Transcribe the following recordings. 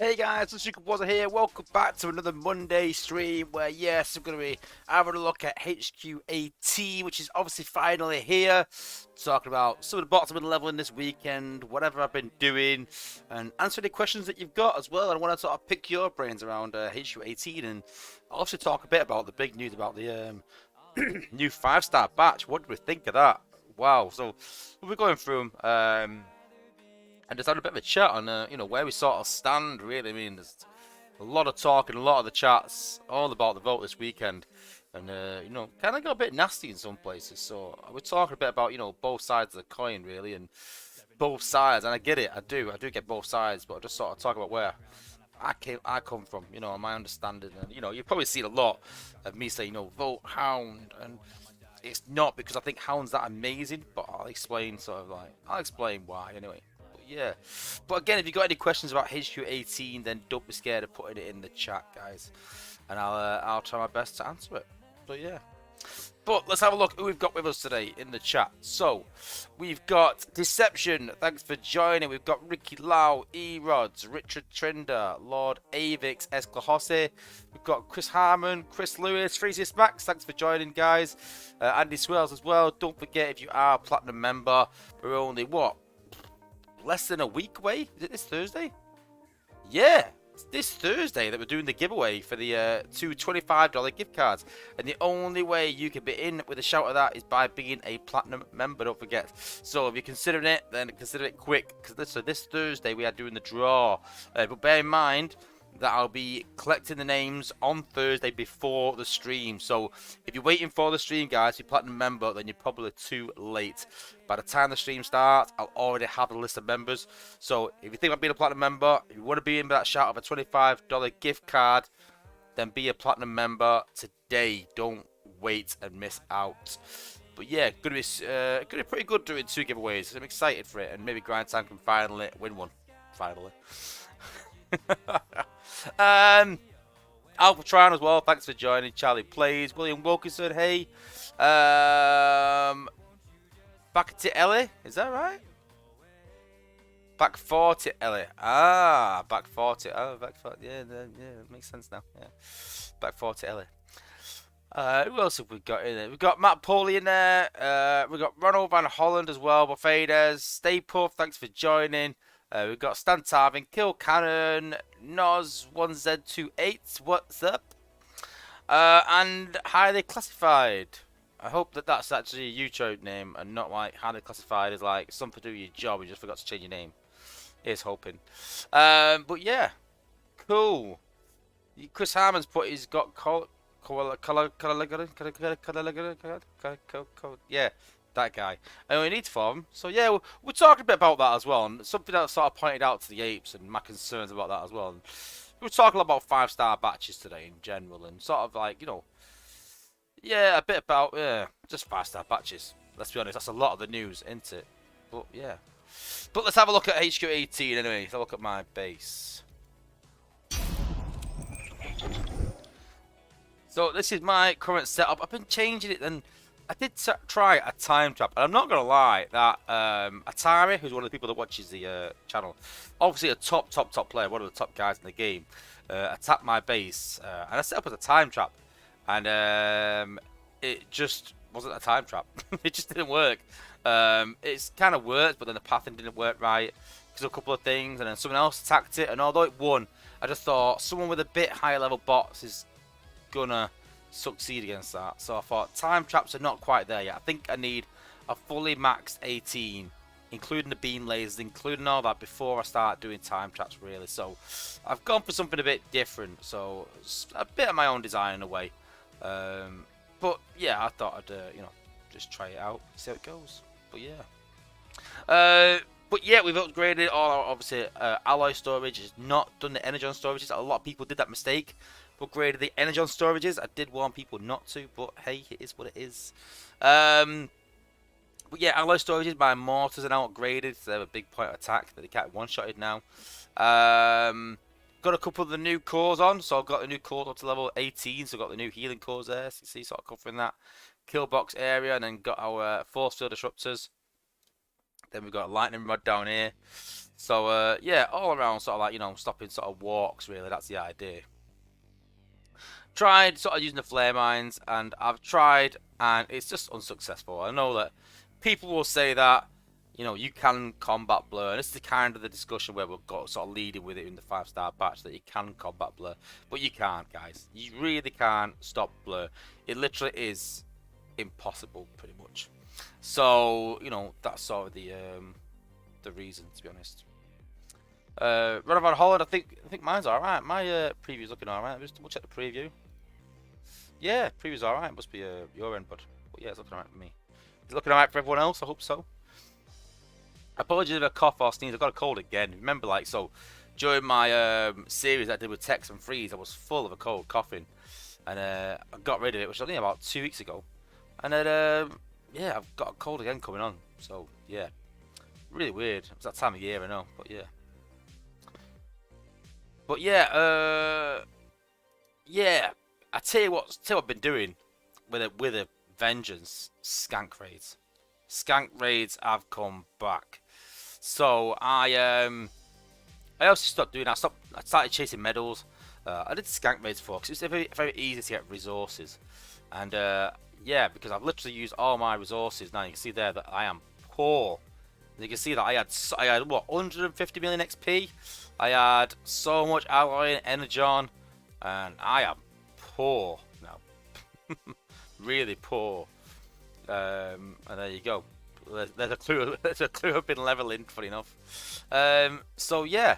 Hey guys, Sunstreaker Wozza here. Welcome back to another Monday stream where, yes, I'm going to be having a look at HQ18, which is obviously finally here. Talking about some of the bottom of the leveling this weekend, whatever I've been doing, and answer any questions that you've got as well. And I want to sort of pick your brains around HQ18 and also talk a bit about the big news about the new 5-star batch. What do we think of that? Wow. So we'll be going through them. And just had a bit of a chat on, where we sort of stand, really. I mean, there's a lot of talk and a lot of the chats all about the vote this weekend. And, kind of got a bit nasty in some places. So we're talking a bit about, both sides of the coin, really, and both sides. And I get it, I do get both sides. But I just sort of talk about where I come from, my understanding. And, you've probably seen a lot of me say, vote Hound. And it's not because I think Hound's that amazing, but I'll explain why, anyway. Yeah, but again, if you got any questions about HQ18, then don't be scared of putting it in the chat, guys, and I'll try my best to answer it. So yeah, but let's have a look who we've got with us today in the chat. So we've got Deception, thanks for joining. We've got Ricky Lau, E-Rods, Richard Trinder, Lord Avix, Esclahose. We've got Chris Harmon, Chris Lewis, Freeziest Max, thanks for joining, guys. Andy Swells as well. Don't forget, if you are a platinum member, we're only less than a week away. Is it this Thursday? Yeah, it's this Thursday that we're doing the giveaway for the two $25 gift cards. And the only way you can be in with a shout of that is by being a platinum member, don't forget. So if you're considering it, then consider it quick. Because this Thursday we are doing the draw. But bear in mind that I'll be collecting the names on Thursday before the stream. So if you're waiting for the stream, guys, you're platinum member, then you're probably too late. By the time the stream starts, I'll already have a list of members. So if you think about being a platinum member, if you want to be in that shout of a $25 gift card, then be a platinum member today. Don't wait and miss out. But yeah, gonna be pretty good doing two giveaways. I'm excited for it, and maybe Grind Time can finally win one. Finally. Alphatron as well, thanks for joining. Charlie Plays, William Wilkinson, hey. Back to Ellie, is that right? Back 40 Ellie. Back 40. Oh, back 40. Yeah, it makes sense now. Yeah. Back 40 Ellie. Who else have we got in there? We've got Matt Pauly in there. We've got Ronald Van Holland as well. Buffades, Stay Puff, thanks for joining. We've got Stan Tarvin, Kill Cannon, Noz1Z28, what's up? And Highly Classified. I hope that that's actually a YouTube name and not like Highly Classified is like something to do with your job. You just forgot to change your name. Here's hoping. But yeah, cool. Chris Harmon's he's got yeah. That guy. I only need for him. So yeah, we're talking a bit about that as well, and something that sort of pointed out to the apes and my concerns about that as well. And we're talking about 5-star batches today in general, and sort of like yeah, a bit about just 5-star batches. Let's be honest, that's a lot of the news, isn't it? But yeah, but let's have a look at HQ18 anyway. Let's have a look at my base. So this is my current setup. I've been changing it and. I did try a time trap, and I'm not going to lie, that Atari, who's one of the people that watches the channel, obviously a top player, one of the top guys in the game, attacked my base, and I set up as a time trap, and it just wasn't a time trap. It just didn't work. It's kind of worked, but then the pathing didn't work right, because of a couple of things, and then someone else attacked it, and although it won, I just thought someone with a bit higher level bots is going to succeed against that. So I thought time traps are not quite there yet. I think I need a fully maxed 18, including the beam lasers, including all that, before I start doing time traps really. So I've gone for something a bit different, so it's a bit of my own design in a way. But yeah, I thought I'd just try it out, see how it goes. But yeah, we've upgraded all our obviously alloy storage. It's not done the energon storages. A lot of people did that mistake. Upgraded the energon storages. I did warn people not to, but hey, it is what it is. But yeah, alloy storages, my mortars are now upgraded, so they have a big point of attack that they can't one-shotted now. Got a couple of the new cores on, so I've got the new cores up to level 18, so I've got the new healing cores there, so you see, sort of covering that kill box area, and then got our force field disruptors. Then we've got a lightning rod down here. So yeah, all around sort of like, stopping sort of walks, really, that's the idea. Tried sort of using the flare mines, and I've tried, and it's just unsuccessful. I know that people will say that, you can combat blur, and this is the kind of the discussion where we've got sort of leading with it in the 5-star patch, that you can combat blur, but you can't, guys. You really can't stop blur. It literally is impossible, pretty much. So, that's sort of the reason, to be honest. Run about Holland, I think mine's alright. My preview's looking alright. Just double check the preview. Yeah, preview's alright. Must be your end, but yeah, it's looking alright for me. Is it looking alright for everyone else? I hope so. Apologies if I cough or sneeze. I've got a cold again. Remember, like, so during my series that I did with Tex and Freeze, I was full of a cold, coughing, and I got rid of it, which was only about 2 weeks ago. And then yeah, I've got a cold again coming on. So yeah, really weird. It's that time of year, I know, but yeah. But yeah, yeah. I tell you what I've been doing with a vengeance. Skank raids. Skank raids have come back. So I also stopped doing. I started chasing medals. I did skank raids for because it's very, very easy to get resources, and yeah, because I've literally used all my resources. Now you can see there that I am poor. You can see that I had what, 150 million XP. I had so much alloy and energon, and I am poor now. Really poor. And there you go. There's a clue. There's a clue I've been leveling, funny enough. So yeah,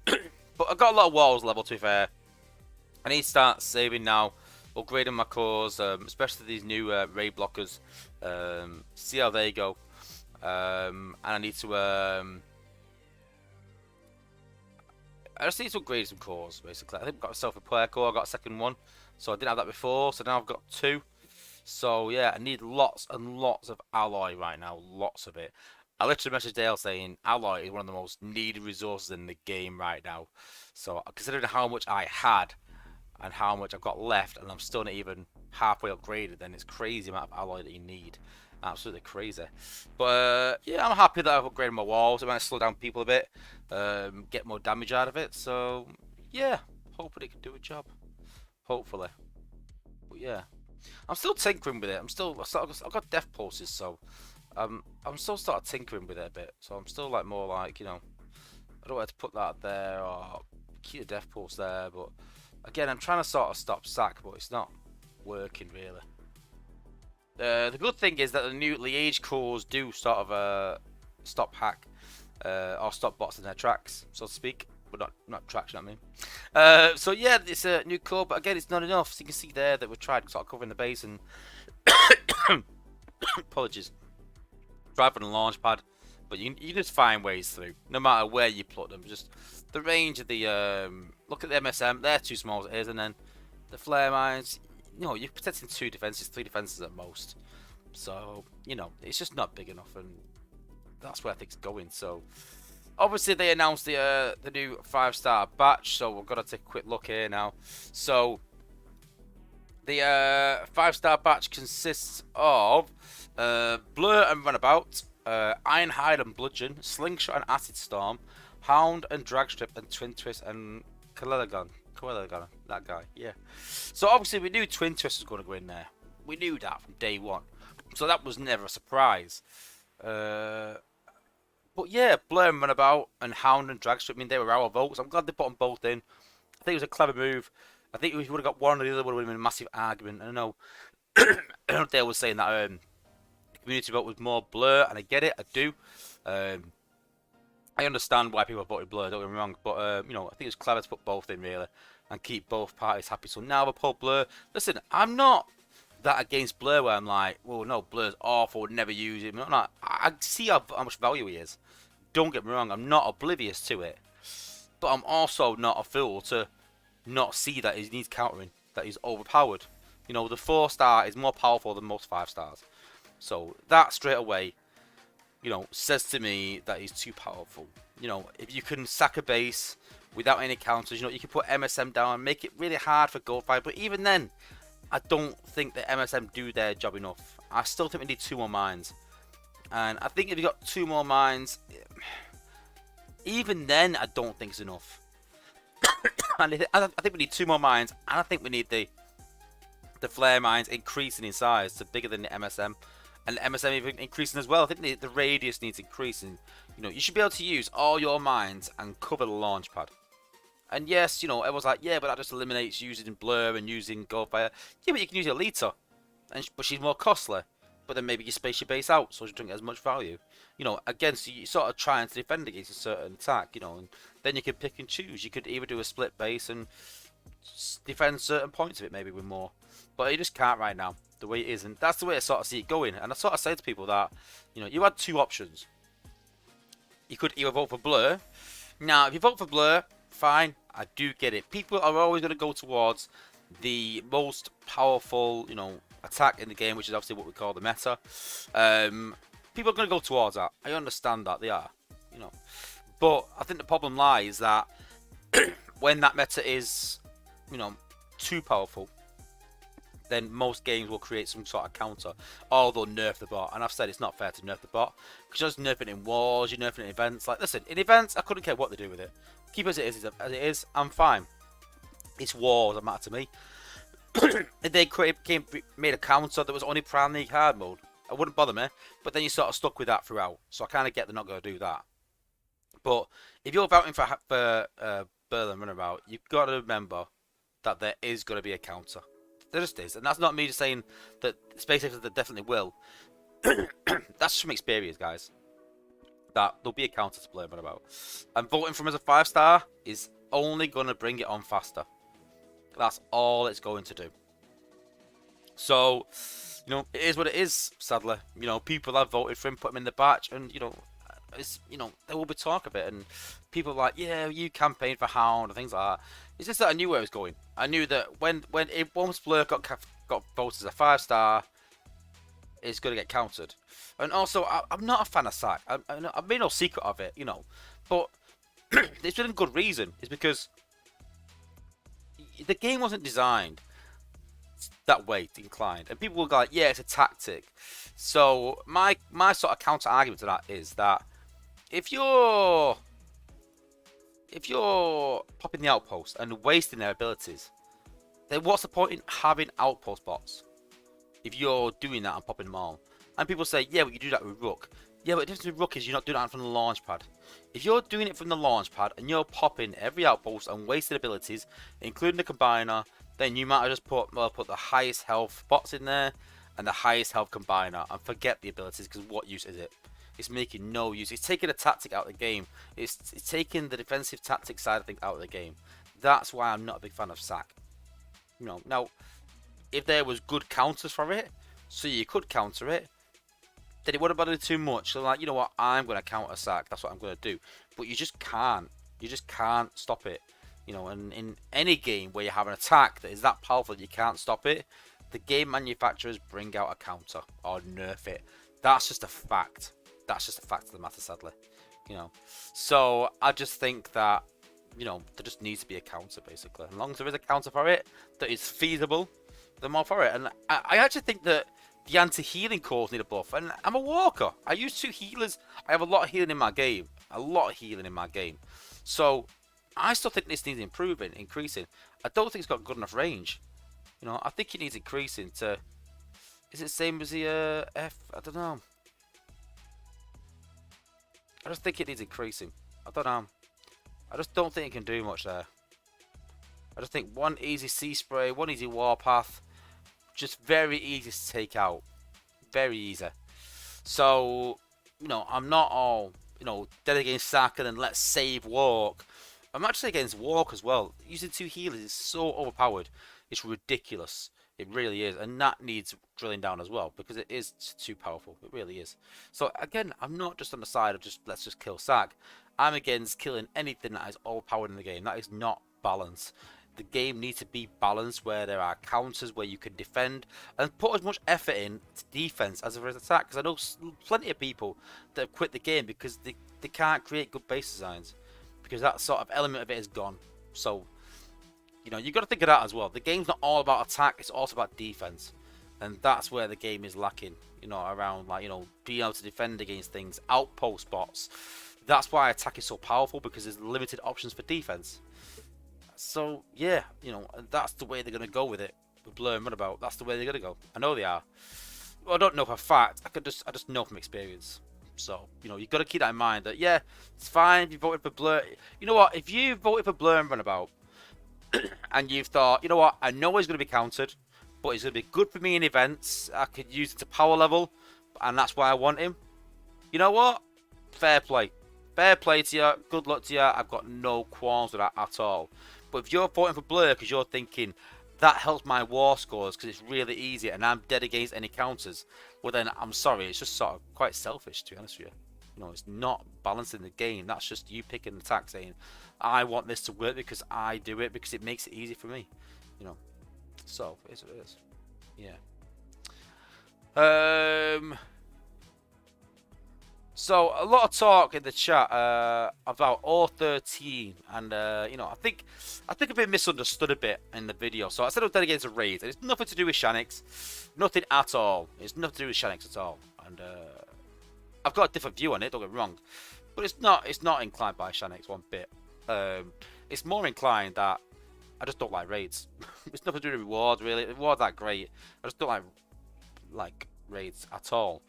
but I've got a lot of walls level, to be fair. I need to start saving now, upgrading my cores, especially these new raid blockers. See how they go. And I need to I just need to upgrade some cores, basically. I think I've got a self-repair core. I got a second one, so I didn't have that before. So now I've got 2. So yeah, I need lots and lots of alloy right now, lots of it. I literally messaged Dale saying alloy is one of the most needed resources in the game right now. So considering how much I had and how much I've got left, and I'm still not even halfway upgraded, then it's crazy amount of alloy that you need. Absolutely crazy. But yeah, I'm happy that I've upgraded my walls. I might slow down people a bit, get more damage out of it. So yeah, hoping it can do a job. Hopefully. But yeah, I'm still tinkering with it. I've got death pulses, so I'm still started tinkering with it a bit. So I'm still like more like, I don't want to put that there or keep the death pulse there. But again, I'm trying to sort of stop sack, but it's not working really. The good thing is that the new Liège cores do sort of stop hack or stop bots in their tracks, so to speak. But not tracks, you know what I mean? So yeah, it's a new core, but again, it's not enough. So you can see there that we tried sort of covering the base and apologies, driving a launch pad, but you just find ways through, no matter where you put them. Just the range of the look at the MSM, they're too small as it is, and then the flare mines. You're protecting 2 defenses, 3 defenses at most. So, it's just not big enough, and that's where I think it's going. So, obviously, they announced the new 5-star batch, so we're going to take a quick look here now. So, the 5-star batch consists of Blur and Runabout, Ironhide and Bludgeon, Slingshot and Acid Storm, Hound and Dragstrip, and Twin Twist and Kalelagon. That guy, yeah. So obviously we knew Twin Twist was going to go in there. We knew that from day one. So that was never a surprise. But yeah, Blur and Runabout and Hound and Dragstrip, they were our votes. I'm glad they put them both in. I think it was a clever move. I think if we would have got one or the other, would have been a massive argument. I know Dale was saying that the community vote was more Blur, and I get it, I do. I understand why people voted Blur, don't get me wrong, but I think it's clever to put both in really and keep both parties happy. So now we put Blur. Listen, I'm not that against Blur where I'm like, well, no, Blur's awful, would never use him. I see how much value he is. Don't get me wrong, I'm not oblivious to it, but I'm also not a fool to not see that he needs countering, that he's overpowered. The 4-star is more powerful than most 5-stars. So that straight away, says to me that he's too powerful. If you can sack a base without any counters, you can put MSM down and make it really hard for Goldfire. But even then, I don't think that MSM do their job enough. I still think we need 2 more mines. And I think if you got 2 more mines, Even then, I don't think it's enough. And I think we need 2 more mines, and I think we need the flare mines increasing in size to bigger than the MSM, and the MSM even increasing as well. I think the radius needs increasing. You know, you should be able to use all your mines and cover the launch pad. And yes, you know, everyone's like, yeah, but that just eliminates using Blur and using Goldfire. Yeah, but you can use your Lita, but she's more costly. But then maybe you space your base out so you don't get as much value. You know, again, so you're sort of trying to defend against a certain attack, you know, and then you can pick and choose. You could either do a split base and defend certain points of it maybe with more. But you just can't right now, the way it is. And that's the way I sort of see it going. And I sort of say to people that, you know, you had 2 options. You could either vote for Blur. Now, if you vote for Blur, fine, I do get it. People are always going to go towards the most powerful, you know, attack in the game, which is obviously what we call the meta. People are going to go towards that. I understand that, they are, you know. But I think the problem lies that when that meta is, you know, too powerful, then most games will create some sort of counter, or they'll nerf the bot. And I've said it's not fair to nerf the bot, because you're just nerfing it in wars, you're nerfing it in events. Like, listen, in events, I couldn't care what they do with it. Keep it as it is, I'm fine. It's wars that matter to me. If they made a counter that was only Prime League hard mode, it wouldn't bother me. But then you're sort of stuck with that throughout, so I kind of get they're not going to do that. But if you're voting for Berlin Runabout, you've got to remember that there is going to be a counter. There just is, and that's not me just saying that Space Aces definitely will. That's from experience, guys. That there'll be a counter to Berlin Runabout, and voting for him as a 5-star is only going to bring it on faster. That's all it's going to do. So, you know, it is what it is, sadly. You know, people have voted for him, put him in the batch, and, you know, it's, you know, there will be talk of it, and people are like, yeah, you campaigned for Hound and things like that. It's just that I knew where it was going. I knew that once Blur got voted as a 5-star, it's going to get countered. And also, I'm not a fan of Sack. I've made no secret of it, you know. But it's been a good reason. It's because the game wasn't designed that way, inclined. And people will go like, yeah, it's a tactic. So my sort of counter argument to that is that if you're popping the outpost and wasting their abilities, then what's the point in having outpost bots if you're doing that and popping them all? And people say, yeah, but you do that with Rook. Yeah, but the difference with Rook is you're not doing that from the launch pad. If you're doing it from the launch pad and you're popping every outpost and wasting abilities, including the combiner, then you might have just put the highest health bots in there and the highest health combiner and forget the abilities, because what use is it? It's making no use. It's taking a tactic out of the game. It's taking the defensive tactic side of things out of the game. That's why I'm not a big fan of Sack. You know, now, if there was good counters for it, so you could counter it, then it wouldn't bother too much. So like, you know what, I'm going to counter Sack. That's what I'm going to do. But you just can't. You just can't stop it. You know, and in any game where you have an attack that is that powerful that you can't stop it, the game manufacturers bring out a counter or nerf it. That's just a fact. That's just a fact of the matter, sadly. You know, so I just think that, you know, there just needs to be a counter, basically. As long as there is a counter for it that is feasible, then more for it. And I actually think that the anti-healing cores need a buff. And I'm a walker. I use 2 healers. I have a lot of healing in my game. So I still think this needs improving, increasing. I don't think it's got good enough range. You know, I think it needs increasing to... Is it the same as the F? I don't know. I just think it needs increasing. I don't know. I just don't think it can do much there. I just think one easy sea spray, one easy warpath, just very easy to take out. Very easy. So, you know, I'm not all, you know, dead against Sack and then let's save walk. I'm actually against walk as well. Using 2 healers is so overpowered. It's ridiculous. It really is. And that needs drilling down as well, because it is too powerful. It really is. So again, I'm not just on the side of just let's just kill Sack. I'm against killing anything that is overpowered in the game. That is not balance. The game needs to be balanced, where there are counters where you can defend and put as much effort in to defense as there is attack. Because I know plenty of people that have quit the game because they can't create good base designs, because that sort of element of it is gone. So, you know, you've got to think of that as well. The game's not all about attack, it's also about defense. And that's where the game is lacking, you know, around, like, you know, being able to defend against things, outpost bots, That's why attack is so powerful, because there's limited options for defense. So yeah, that's the way they're gonna go with it. With Blur and Runabout, that's the way they're gonna go. I know they are. Well, I don't know for a fact. I just know from experience. So you've got to keep that in mind. That yeah, it's fine if you voted for Blur. You know what? If you voted for Blur and Runabout, and you've thought, you know what, I know he's gonna be countered, but he's gonna be good for me in events. I could use it to power level, and that's why I want him. You know what? Fair play. Fair play to you. Good luck to you. I've got no qualms with that at all. But if you're voting for Blur because you're thinking that helps my war scores because it's really easy and I'm dead against any counters, well then I'm sorry, it's just sort of quite selfish, to be honest with you. It's not balancing the game. That's just you picking an attack saying, I want this to work because I do it because it makes it easy for me. So it's what it is. Yeah. So a lot of talk in the chat about all 13, and I think I've been misunderstood a bit in the video. So I said I was dedicated to raids, and it's nothing to do with Shanix, nothing at all. It's nothing to do with Shanix at all, and I've got a different view on it. Don't get me wrong, but it's not inclined by Shanix one bit. It's more inclined that I just don't like raids. It's nothing to do with rewards really. Rewards aren't great. I just don't like raids at all.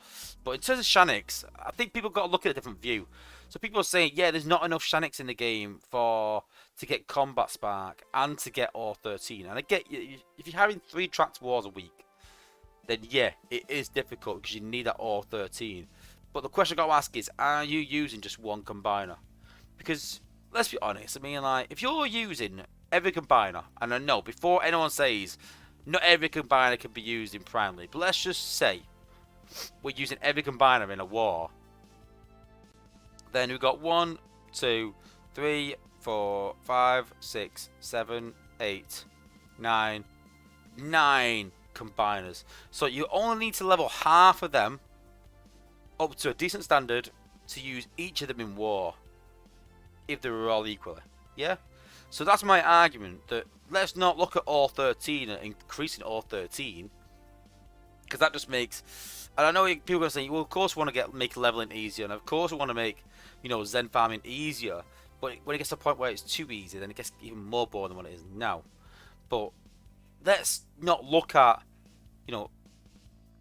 But in terms of Shanix, I think people got to look at a different view. So people are saying, yeah, there's not enough Shanix in the game to get combat spark and to get all 13. And I get you, if you're having 3 tracked wars a week, then yeah, it is difficult because you need that all 13. But the question I got to ask is, are you using just one combiner? Because let's be honest, I mean, like, if you're using every combiner, and I know before anyone says not every combiner can be used in Prime League, but let's just say we're using every combiner in a war. Then we've got 1, 2, 3, 4, 5, 6, 7, 8, 9 combiners. So you only need to level half of them up to a decent standard to use each of them in war, if they were all equally. Yeah? So that's my argument, that let's not look at all 13 and increasing all 13, because that just makes, and I know people are going to say, well, of course we want to make leveling easier, and of course we want to make, Zen farming easier, but when it gets to a point where it's too easy, then it gets even more boring than what it is now. But let's not look at,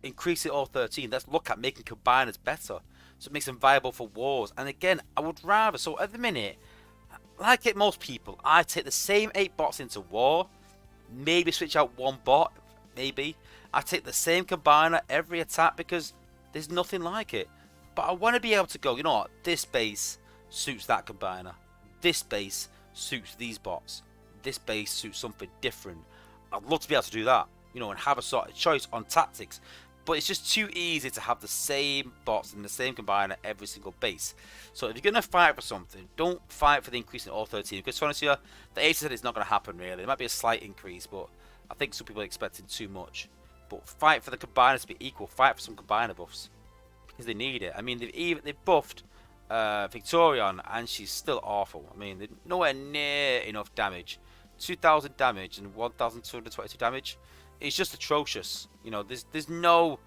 increasing all 13, let's look at making combiners better, so it makes them viable for wars. And again, I would rather, so at the minute, like it most people, I take the same 8 bots into war, maybe switch out 1 bot, maybe. I take the same combiner every attack because there's nothing like it. But I want to be able to go, you know what, this base suits that combiner, this base suits these bots, this base suits something different. I'd love to be able to do that, and have a sort of choice on tactics. But it's just too easy to have the same bots and the same combiner every single base. So if you're going to fight for something, don't fight for the increase in all 13. Because to be honest with you, the 80 said it's not going to happen really. There might be a slight increase, but I think some people are expecting too much. But fight for the combiners to be equal. Fight for some combiner buffs, because they need it. I mean, they've buffed Victorion, and she's still awful. I mean, they're nowhere near enough damage. 2,000 damage and 1,222 damage. It's just atrocious. There's no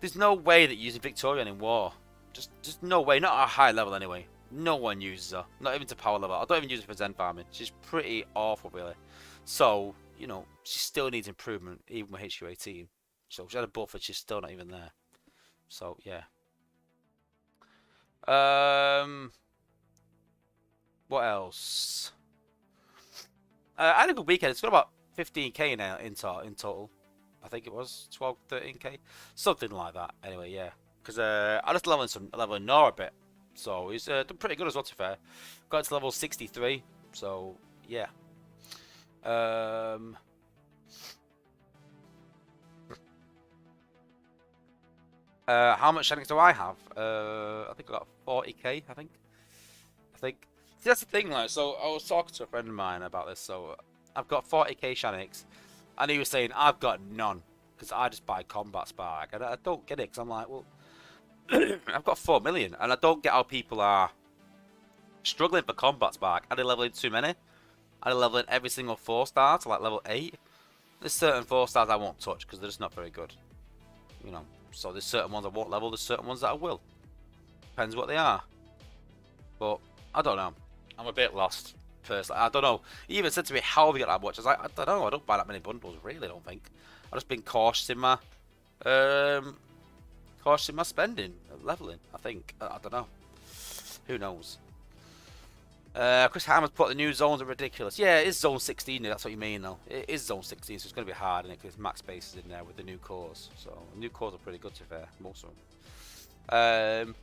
way that using Victorian in war. Just no way. Not at a high level anyway. No one uses her. Not even to power level. I don't even use her for Zen farming. She's pretty awful, really. So, she still needs improvement, even with HQ 18. So she had a buff, and she's still not even there. So yeah. What else? I had a good weekend. It's got about 15k now in total. I think it was 12, 13k, something like that. Anyway, yeah, because I just leveling Nora a bit, so he's done pretty good as well. To be fair, got to level 63, so yeah. How much Shanix do I have? I think I got 40k. I think. See, that's the thing, like, so I was talking to a friend of mine about this. So I've got 40k Shanix, and he was saying I've got none because I just buy combat spark, and I don't get it because I'm like, well, I've got 4 million, and I don't get how people are struggling for combat spark. Are they leveling too many? Are they leveling every single 4-star to like level 8? There's certain 4-stars I won't touch because they're just not very good, So there's certain ones I won't level. There's certain ones that I will. Depends what they are. But I don't know. I'm a bit lost personally. I don't know. He even said to me, "How have you got that much?" I was like, "I don't know. I don't buy that many bundles. Really, I don't think. I've just been um, cautious in my spending, leveling. I think. I don't know. Who knows?" Chris Hammer's put the new zones are ridiculous. Yeah, it is zone 16. That's what you mean, though. It is zone 16, so it's going to be hard, isn't it? Because max space is in there with the new cores. So the new cores are pretty good, to be fair, most of them.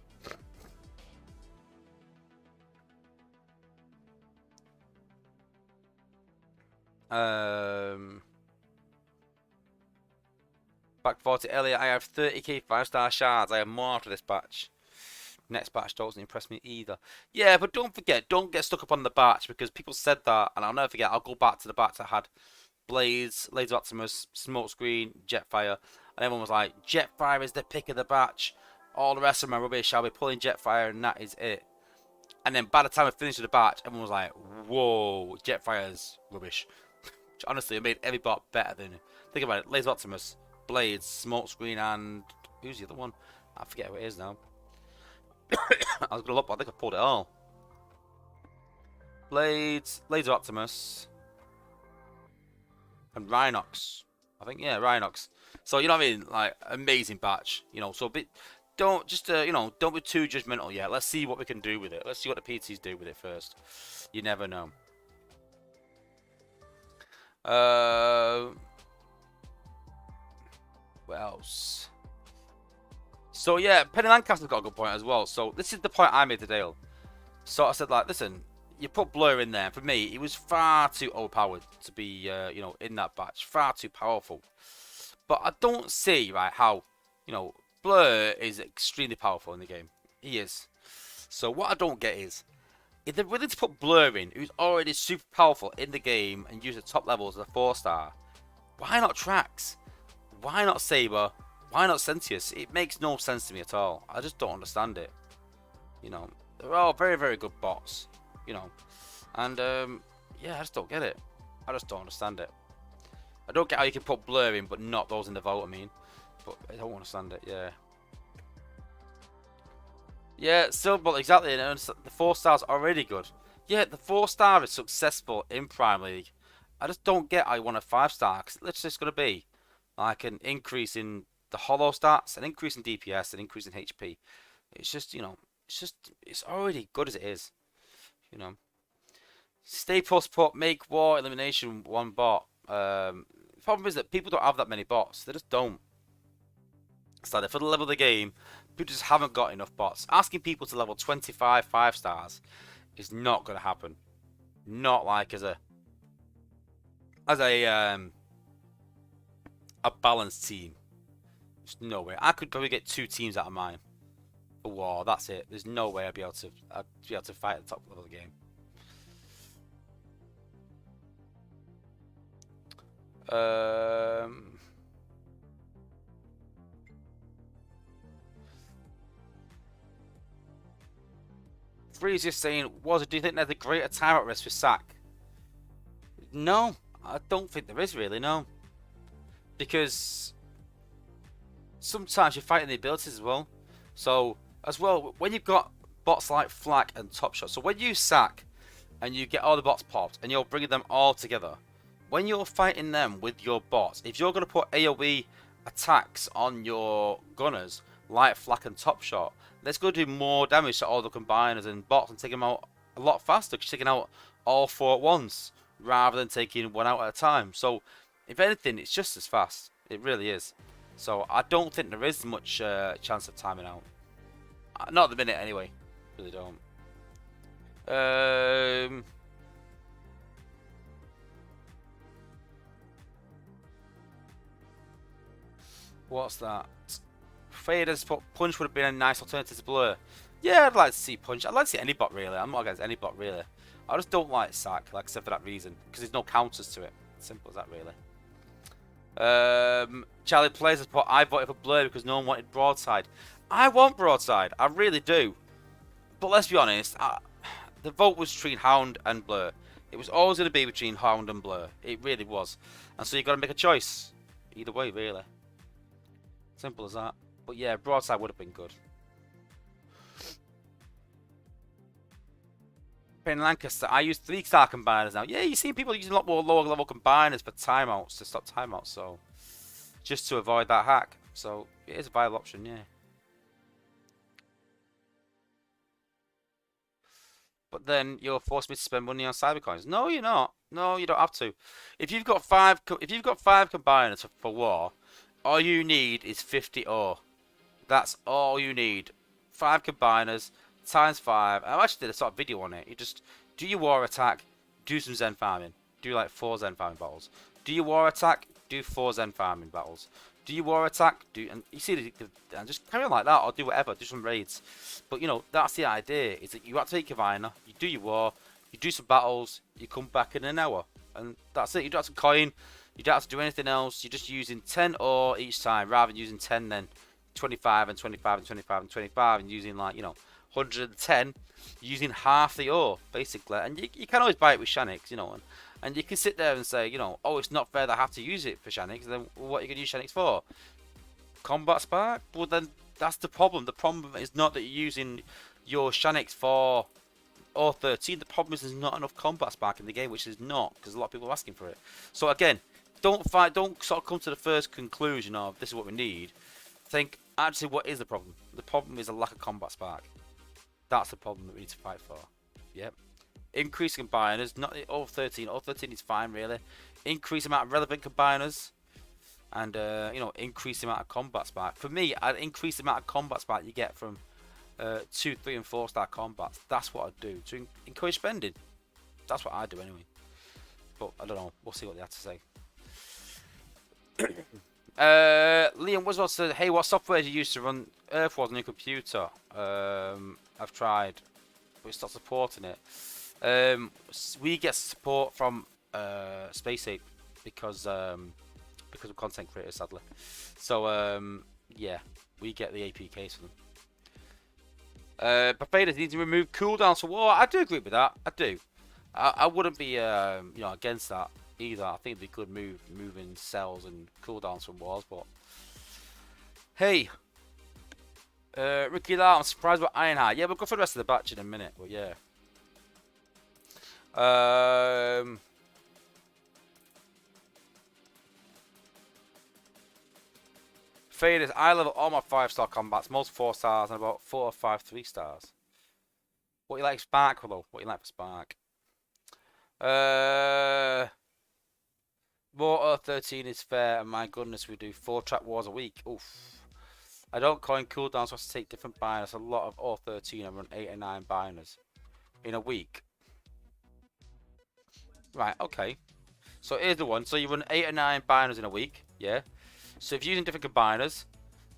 Back 40 earlier, I have 30k 5-star shards. I have more after this batch. Next batch doesn't impress me either. Yeah, but don't forget, don't get stuck up on the batch because people said that, and I'll never forget. I'll go back to the batch that had Blades, Laser Optimus, Smokescreen, Jetfire, and everyone was like, Jetfire is the pick of the batch. All the rest of my rubbish, I'll be pulling Jetfire, and that is it. And then by the time I finished with the batch, everyone was like, whoa, Jetfire's rubbish. Which honestly, it made every bot better than it. Think about it, Laser Optimus, Blades, Smokescreen, and who's the other one? I forget who it is now. I was gonna look, but I think I pulled it all. Blades, Laser Optimus, and Rhinox. I think, yeah, Rhinox. So you know what I mean? Like, amazing batch. You know, so don't just you know, don't be too judgmental yet. Let's see what we can do with it. Let's see what the PTs do with it first. You never know. What else? So yeah, Penny Lancaster's got a good point as well. So this is the point I made to Dale. So I said, like, listen, you put Blur in there. For me, he was far too overpowered to be, you know, in that batch. Far too powerful. But I don't see, right, how, you know, Blur is extremely powerful in the game. He is. So what I don't get is, if they're willing to put Blur in, who's already super powerful in the game, and use the top levels as a 4-star, why not Trax? Why not Saber? Why not Sentius? It makes no sense to me at all. I just don't understand it. You know, they're all very, very good bots. You know, and yeah, I just don't get it. I just don't understand it. I don't get how you can put Blur in, but not those in the vault. I mean, but I don't understand it. Yeah. Yeah, Silver, exactly. You know, the 4-star's already good. Yeah, the 4-star is successful in Prime League. I just don't get how you want a 5-star. Cause it's just going to be like an increase in the hollow stats, an increase in DPS, an increase in HP. It's just, you know, it's already good as it is. You know, stay post put, make war, elimination, one bot. The problem is that people don't have that many bots. They just don't. So for the level of the game, people just haven't got enough bots. Asking people to level 25 5-stars is not going to happen. Not like as a balanced team. There's no way. I could probably get 2 teams out of mine for war. That's it. There's no way I'd be able to fight at the top level of the game. Freeze just saying, Wozza, do you think there's a greater time at risk for sack? No, I don't think there is really, no. Because sometimes you're fighting the abilities as well. So, as well, when you've got bots like Flak and Top Shot, so when you sack and you get all the bots popped and you're bringing them all together, when you're fighting them with your bots, if you're going to put AoE attacks on your gunners like Flak and Top Shot, let's go do more damage to all the combiners and bots and take them out a lot faster, because you're taking out all 4 at once rather than taking 1 out at a time. So, if anything, it's just as fast. It really is. So, I don't think there is much chance of timing out. Not at the minute, anyway. Really don't. What's that? Faders put Punch would have been a nice alternative to Blur. Yeah, I'd like to see Punch. I'd like to see any bot, really. I'm not against any bot, really. I just don't like Sack, like I said, for that reason. Because there's no counters to it. Simple as that, really. Charlie Plays has put, I voted for Blur because no one wanted Broadside. I want Broadside. I really do. But let's be honest. The vote was between Hound and Blur. It was always going to be between Hound and Blur. It really was. And so you've got to make a choice. Either way, really. Simple as that. But yeah, Broadside would have been good. in Lancaster, I use 3-star combiners now. Yeah, you see people using a lot more lower level combiners for timeouts to stop timeouts, so just to avoid that hack. So it is a viable option, yeah. But then you're forcing me to spend money on cybercoins. No, you're not. No, you don't have to. If you've got five combiners for war, all you need is 50 ore. That's all you need. 5 combiners times 5. I actually did a sort of video on it. You just do your war attack, do some Zen farming. Do like 4 Zen farming battles. Do your war attack, do 4 Zen farming battles. Do your war attack, and you see, and just carry on like that, or do whatever, do some raids. But you know, that's the idea, is that you activate your Viner, you do your war, you do some battles, you come back in an hour. And that's it, you don't have to coin, you don't have to do anything else, you're just using 10 ore each time, rather than using 10 then 25 and 25 and 25 and 25, and using like, you know, 110, using half the ore, basically. And you can always buy it with Shaniks, you know, and you can sit there and say, you know, oh, it's not fair that I have to use it for Shaniks. Then what are you going to use Shaniks for? Combat Spark? Well, then that's the problem. The problem is not that you're using your Shaniks for ore 13. The problem is there's not enough Combat Spark in the game, which is not, because a lot of people are asking for it. So again, don't sort of come to the first conclusion of this is what we need. Think, actually, what is the problem? The problem is a lack of Combat Spark. That's the problem that we need to fight for. Yep. Increasing combiners, not all 13. All 13 is fine, really. Increase amount of relevant combiners, and you know, increase the amount of combat spark. For me, I'd increase the amount of combat spark you get from 2, 3, and 4-star combats. That's what I'd do to encourage spending. That's what I do anyway. But I don't know. We'll see what they have to say. Liam Wozza said, "Hey, what software do you use to run Earthwars on your computer?" I've tried, but it's not supporting it. We get support from Space Ape because of content creators, sadly. So yeah, we get the APKs for them. Barbados needs to remove cooldowns for war. I do agree with that. I do. I wouldn't be you know, against that either. I think it'd be good moving cells and cooldowns from wars, but hey. Ricky Lau, I'm surprised with Ironheart. Yeah, we'll go for the rest of the batch in a minute, but yeah. Faders, I level all my 5-star combats, most 4 stars, and about 4 or 5 3-stars. What you like Spark, though? What you like for Spark? More 13 is fair, and my goodness, we do 4 trap wars a week. Oof. I don't coin cooldowns, so I have to take different binders. A lot of all 13, I run 8 or 9 binders in a week. Right, okay. So here's the one. So you run 8 or 9 binders in a week, yeah? So if you're using different combiners,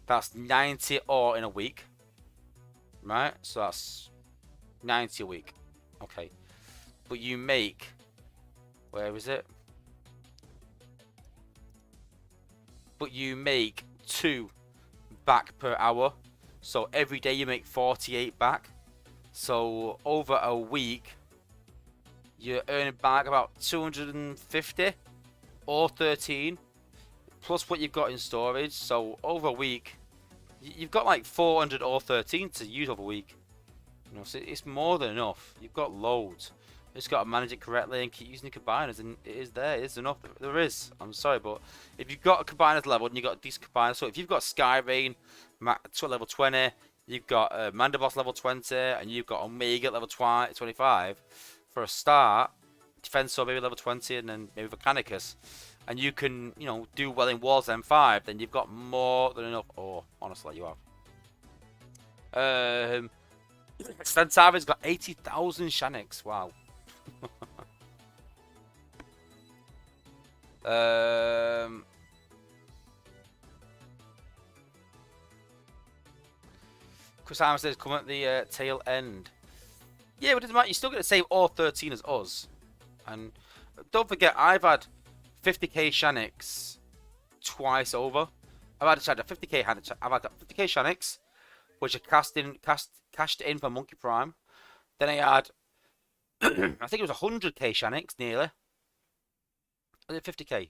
that's 90 ore in a week. Right? So that's 90 a week. Okay. But you make... Where is it? But you make 2 back per hour. So every day you make 48 back. So over a week, you're earning back about 250 or 13 plus what you've got in storage. So over a week, you've got like 400 or 13 to use over a week. You know, so it's more than enough. You've got loads. You just got to manage it correctly and keep using the combiners, and it is there. It is enough. There is. I'm sorry, but if you've got a combiners level and you've got a decent combiner, so if you've got Sky Rain level 20, you've got Mandaboss level 20, and you've got Omega level 25 for a start, Defensor maybe level 20, and then maybe Volcanicus, and you can, you know, do well in Wars M5, then you've got more than enough. Oh, honestly, you have. Stantava's got 80,000 Shaniks. Wow. Chris Harman says, come at the tail end. Yeah, but it doesn't matter. You still get the same all 13 as us. And don't forget, I've had 50k Shaniks twice over. I've had a 50k I've had 50k Shaniks, which are cashed in for Monkey Prime. Then I had I think it was 100k Shaniks nearly. Was it 50k?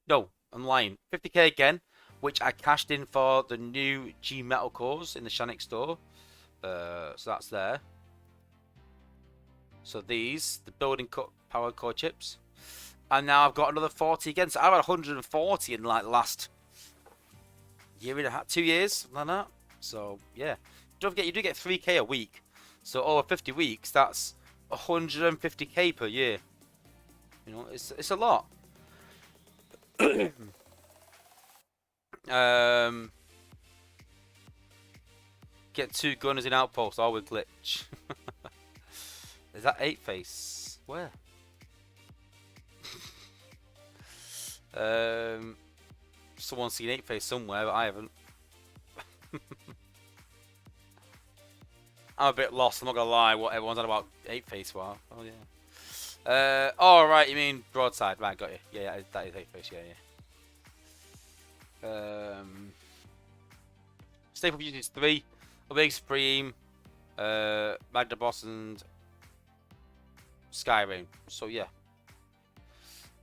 No, I'm lying. 50k again, which I cashed in for the new G Metal cores in the Shanik store. So that's there. So these, the building power core chips. And now I've got another 40 again. So I've had 140 in like the last year and a half, 2 years, something like that. So yeah, you do get 3k a week. So over 50 weeks, that's 150k per year. You know, it's a lot. Get 2 gunners in outpost, all with glitch. Is that 8 face? Where? Someone's seen 8 face somewhere, but I haven't. I'm a bit lost, I'm not gonna lie, what everyone's on about 8 face for. Oh yeah. Oh right, you mean broadside, right, got you. Yeah, that is 8 face, yeah. Staple uses 3. A big Supreme, Magna Boss and Skyrim. So yeah.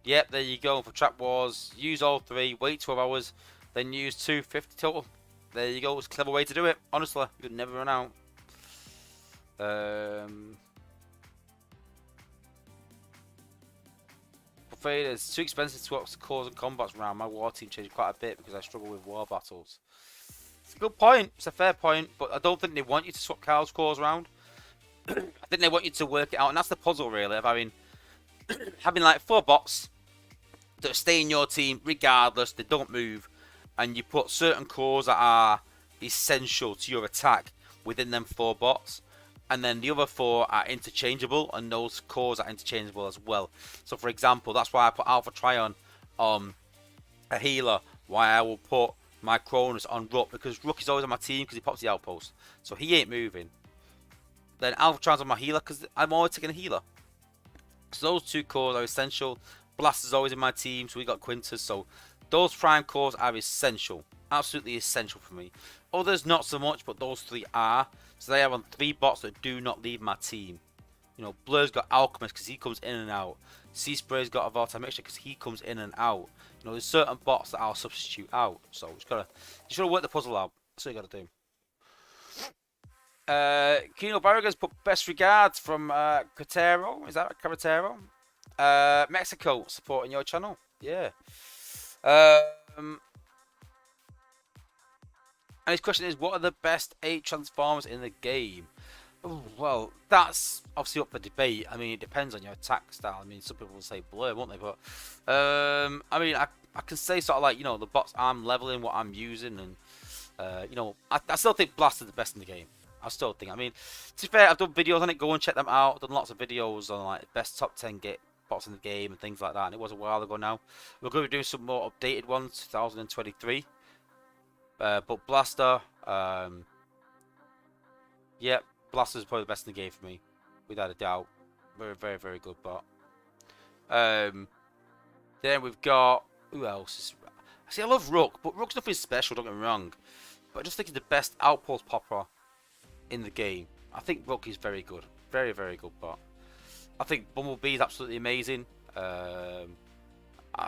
Yep, there you go for Trap Wars. Use all 3, wait 12 hours, then use 250 total. There you go, it's a clever way to do it. Honestly, you'd never run out. Afraid it's too expensive to watch the cores and combats around. My war team changed quite a bit because I struggle with war battles. It's a good point. It's a fair point, but I don't think they want you to swap Carl's cores around. I think they want you to work it out, and that's the puzzle really of having like 4 bots that stay in your team regardless. They don't move, and you put certain cores that are essential to your attack within them 4 bots. And then the other 4 are interchangeable, and those cores are interchangeable as well. So, for example, that's why I put Alpha Trion on a healer. Why I will put my Cronus on Rook, because Rook is always on my team because he pops the outpost. So he ain't moving. Then Alpha Trion's on my healer because I'm always taking a healer. So those 2 cores are essential. Blaster's always in my team, so we got Quintus. So those prime cores are essential. Absolutely essential for me. Others not so much, but those 3 are. So they are on 3 bots that do not leave my team. You know, Blur's got Alchemist because he comes in and out. Sea Spray's got a Vortex Mixture because he comes in and out. You know, there's certain bots that I'll substitute out. So you just gotta work the puzzle out. That's what you gotta do. Kino Barrigas put best regards from Cartero. Is that Cartero? Mexico supporting your channel. Yeah. And his question is, what are the best 8 Transformers in the game? Ooh, well, that's obviously up for debate. I mean, it depends on your attack style. I mean, some people will say Blur, won't they? But I mean, I can say sort of like, you know, the bots I'm leveling, what I'm using, and you know, I still think Blast is the best in the game. I still think. I mean, to be fair, I've done videos on it. Go and check them out. I've done lots of videos on like best top 10 bots in the game and things like that. And it was a while ago now. We're going to be doing some more updated ones, 2023. But Blaster, yeah, Blaster's probably the best in the game for me, without a doubt. Very, very, very good bot. Then we've got, who else? See, I love Rook, but Rook's nothing special, don't get me wrong. But I just think he's the best outpost popper in the game. I think Rook is very good. Very, very good bot. I think Bumblebee is absolutely amazing. I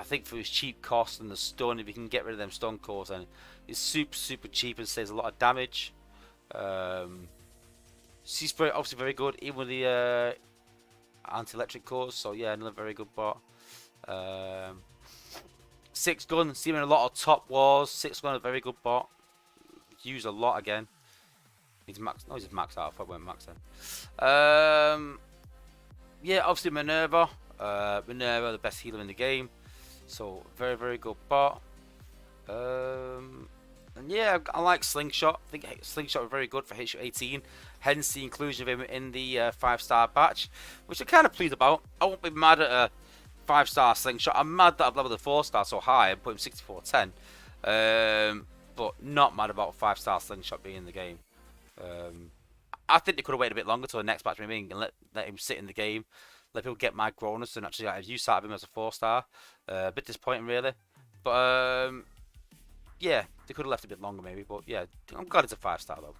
think for his cheap cost and the stun, if you can get rid of them stun cores, then it's super, super cheap and saves a lot of damage. Sea Spray obviously very good, even with the anti-electric cores. So yeah, another very good bot. 6 gun, seen in a lot of top wars. 6 gun, a very good bot. Used a lot again. He's max. No, he's just maxed out. I thought I went max then. Yeah, obviously Minerva. Minerva, the best healer in the game. So very, very good bot. And yeah, I like Slingshot. I think Slingshot was very good for HU18. Hence the inclusion of him in the 5-star batch, which I'm kind of pleased about. I won't be mad at a 5-star Slingshot. I'm mad that I've leveled the 4-star so high and put him 6410. But not mad about 5-star Slingshot being in the game. I think they could have waited a bit longer till the next batch maybe and let him sit in the game. Let people get my Cronus and actually have use out of him as a 4-star. A bit disappointing really. But yeah, they could have left a bit longer maybe. But yeah, I'm glad it's a 5-star though.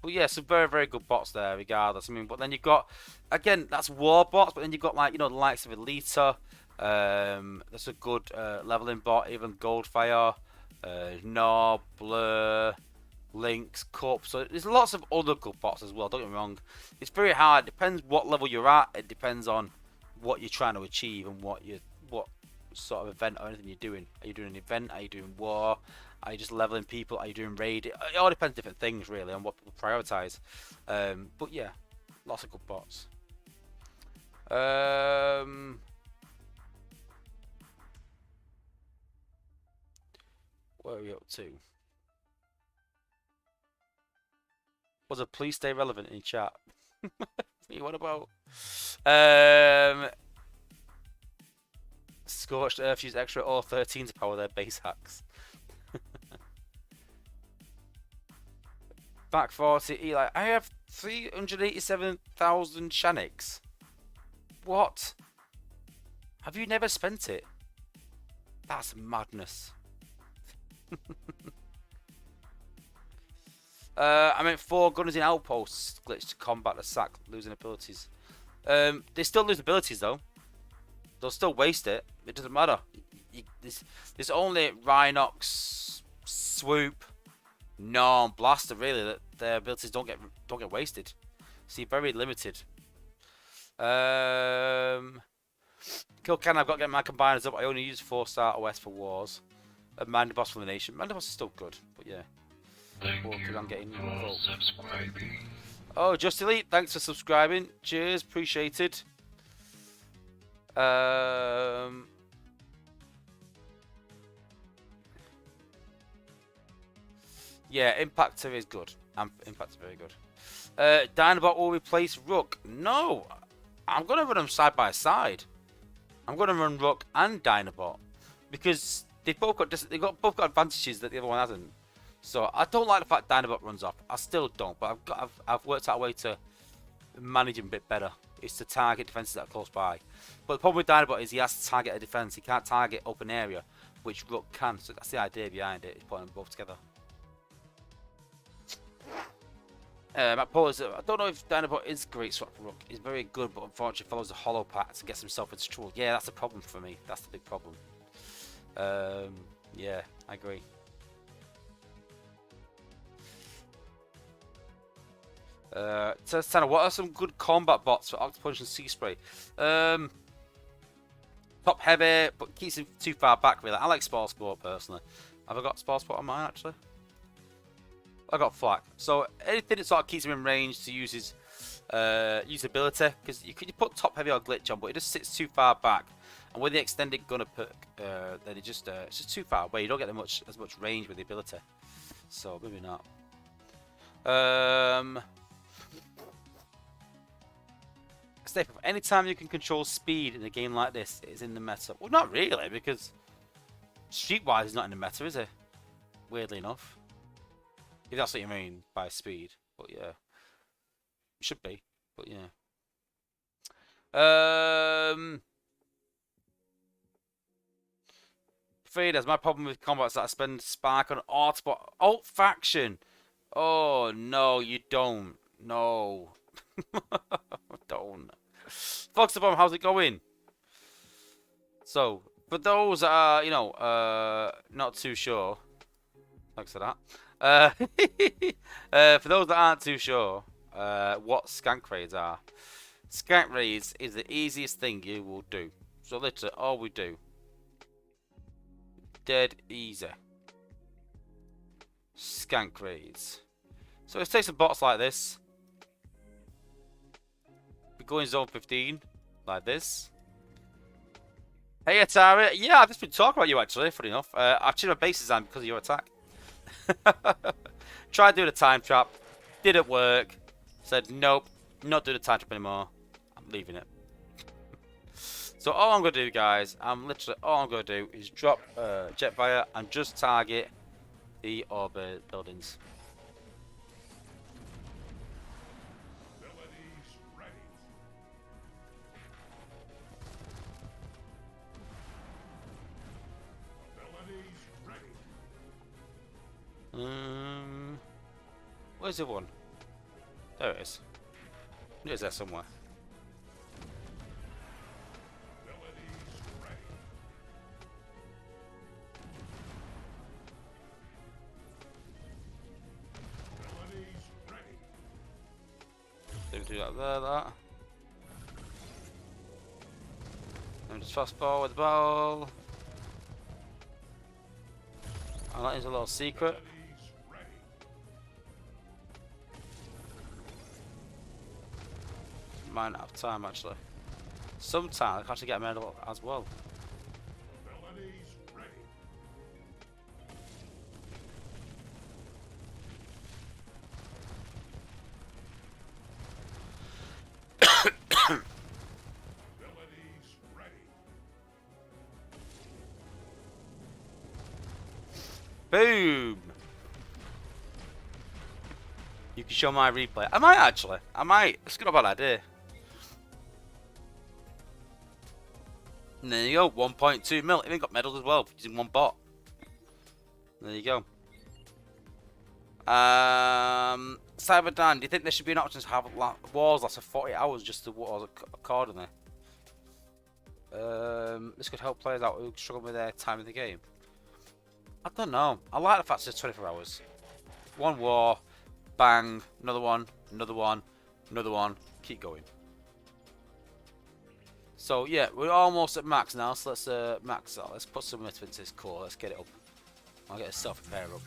But yeah, some very, very good bots there regardless. I mean, but then you've got, again, that's war bots. But then you've got like, you know, the likes of Elita. That's a good leveling bot. Even Goldfire. Nob, Blur. Links, Cup. So there's lots of other good bots as well. Don't get me wrong. It's very hard. It depends what level you're at. It depends on what you're trying to achieve and what sort of event or anything you're doing. Are you doing an event? Are you doing war? Are you just leveling people? Are you doing raid? It all depends on different things really on what people prioritize. But yeah, lots of good bots. Where are we up to? Wozza, please stay relevant in chat. What about? Scorched Earth use extra or 13 to power their base hacks. Back 40, Eli. I have 387,000 Shaniks. What? Have you never spent it? That's madness. I meant 4 gunners in outposts glitch to combat the sack losing abilities. They still lose abilities though. They'll still waste it. It doesn't matter. There's only Rhinox, Swoop, Norm, Blaster really that their abilities don't get wasted. See, very limited. Kill Can, I've got to get my combiners up. I only use 4-star OS for wars. Mind the Boss for the Nation. Mind the Boss is still good, but yeah. Thank you for subscribing. Oh, Just Elite, thanks for subscribing. Cheers, appreciated. Yeah, Impactor is good. Impactor very good. Dinobot will replace Rook. No, I'm gonna run them side by side. I'm gonna run Rook and Dinobot because they've both got advantages that the other one hasn't. So I don't like the fact Dinobot runs off. I still don't, but I've worked out a way to manage him a bit better. It's to target defenses that are close by. But the problem with Dinobot is he has to target a defense. He can't target open area, which Rook can. So that's the idea behind it. Is putting them both together. Matt Paul is, I don't know if Dinobot is great swap for Rook. He's very good, but unfortunately follows the hollow path and gets himself into trouble. Yeah, that's a problem for me. That's the big problem. Yeah, I agree. Tanner, what are some good combat bots for Octopunch and Sea Spray? Top heavy, but keeps him too far back really. I like Spore Sport personally. Have I got Spore Sport on mine actually? I got Flak. So anything that sort of keeps him in range to use his usability, because you put top heavy or glitch on, but it just sits too far back. And with the extended gunner perk, then it's just too far away. You don't get as much range with the ability. So maybe not. Step up. Anytime you can control speed in a game like this, it's in the meta. Well, not really, because Streetwise is not in the meta, is it? Weirdly enough. If that's what you mean by speed. But yeah. It should be. But yeah. Feeders, my problem with combat is that I spend Spark on Autobot. Alt Faction! Oh, no, you don't. No. Don't. Fox the Bomb, how's it going? So, for those that are, you know, not too sure. Thanks for that. For those that aren't too sure what Skank raids are. Skank raids is the easiest thing you will do. So literally all we do. Dead easy. Skank raids. So let's take some bots like this. We go in zone 15 like this. Hey Atari, yeah, I've just been talking about you actually, funny enough. I've changed my base design because of your attack. Tried doing a time trap, didn't work. Said nope, not doing a time trap anymore. I'm leaving it. So all I'm gonna do, guys, all I'm gonna do is drop Jetfire and just target the orbit buildings. Where's the other one? There it is. It is there somewhere. Do that there, that. And just fast forward the ball. And that is a little secret. Might not have time actually. Sometime I can actually get a medal as well. Boom! You can show my replay. I might actually. I might. It's not a bad idea. And there you go. 1.2 mil. Even got medals as well using one bot. There you go. Cyberdan, do you think there should be an option to have wars last for 40 hours just to wars accordingly? This could help players out who struggle with their time in the game. I don't know. I like the fact it's 24 hours. One war, bang, another one, another one, another one. Keep going. So yeah, we're almost at max now. So let's max out. Let's put some into this core. Let's get it up. I'll get a self-repair up.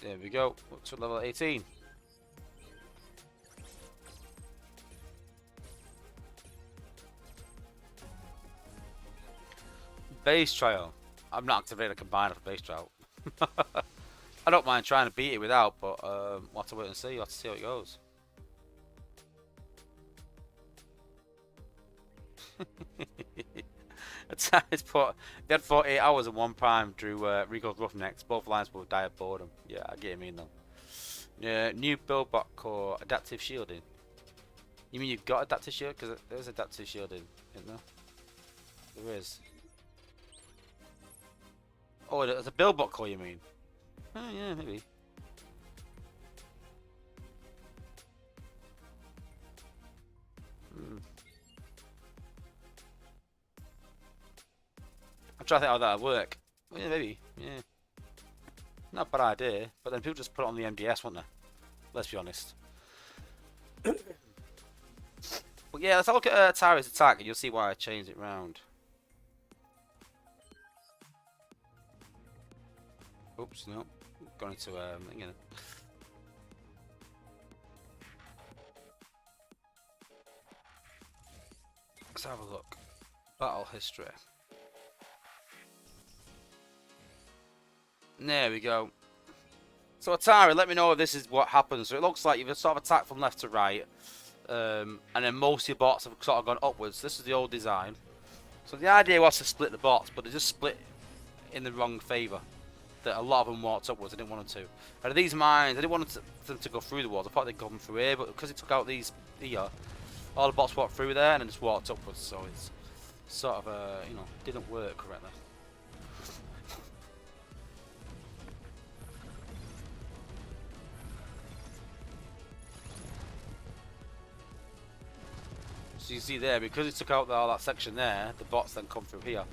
There we go. Up to level 18. Base trial. I'm not activating a combiner for base trial. I don't mind trying to beat it without, but we'll have to wait and see. We'll have to see how it goes. It's put. They had 48 hours and one prime drew Rico's Roughnecks. Both lines will die of boredom. Yeah, I get him though. Yeah, new build bot core adaptive shielding. You mean you've got adaptive shield? Because there's adaptive shielding, isn't there? There is. Oh, there's a build bot core. You mean? Oh yeah, maybe. I'm trying to think how that would work. Well, yeah, maybe. Yeah. Not a bad idea. But then people just put it on the MDS, won't they? Let's be honest. But yeah, let's have a look at Tyra's attack and you'll see why I changed it round. Oops, no. Gone into you know. Let's have a look. Battle history. There we go. So Atari, let me know if this is what happens. So it looks like you've sort of attacked from left to right, and then most of your bots have sort of gone upwards. This is the old design. So the idea was to split the bots, but they just split in the wrong favour. That a lot of them walked upwards. I didn't want them to. And these mines, I didn't want them to go through the walls. I thought they'd come through here, but because it took out these here, all the bots walked through there and then just walked upwards. So it's sort of you know, didn't work correctly. So you see there, because it took out all that section there, the bots then come through here.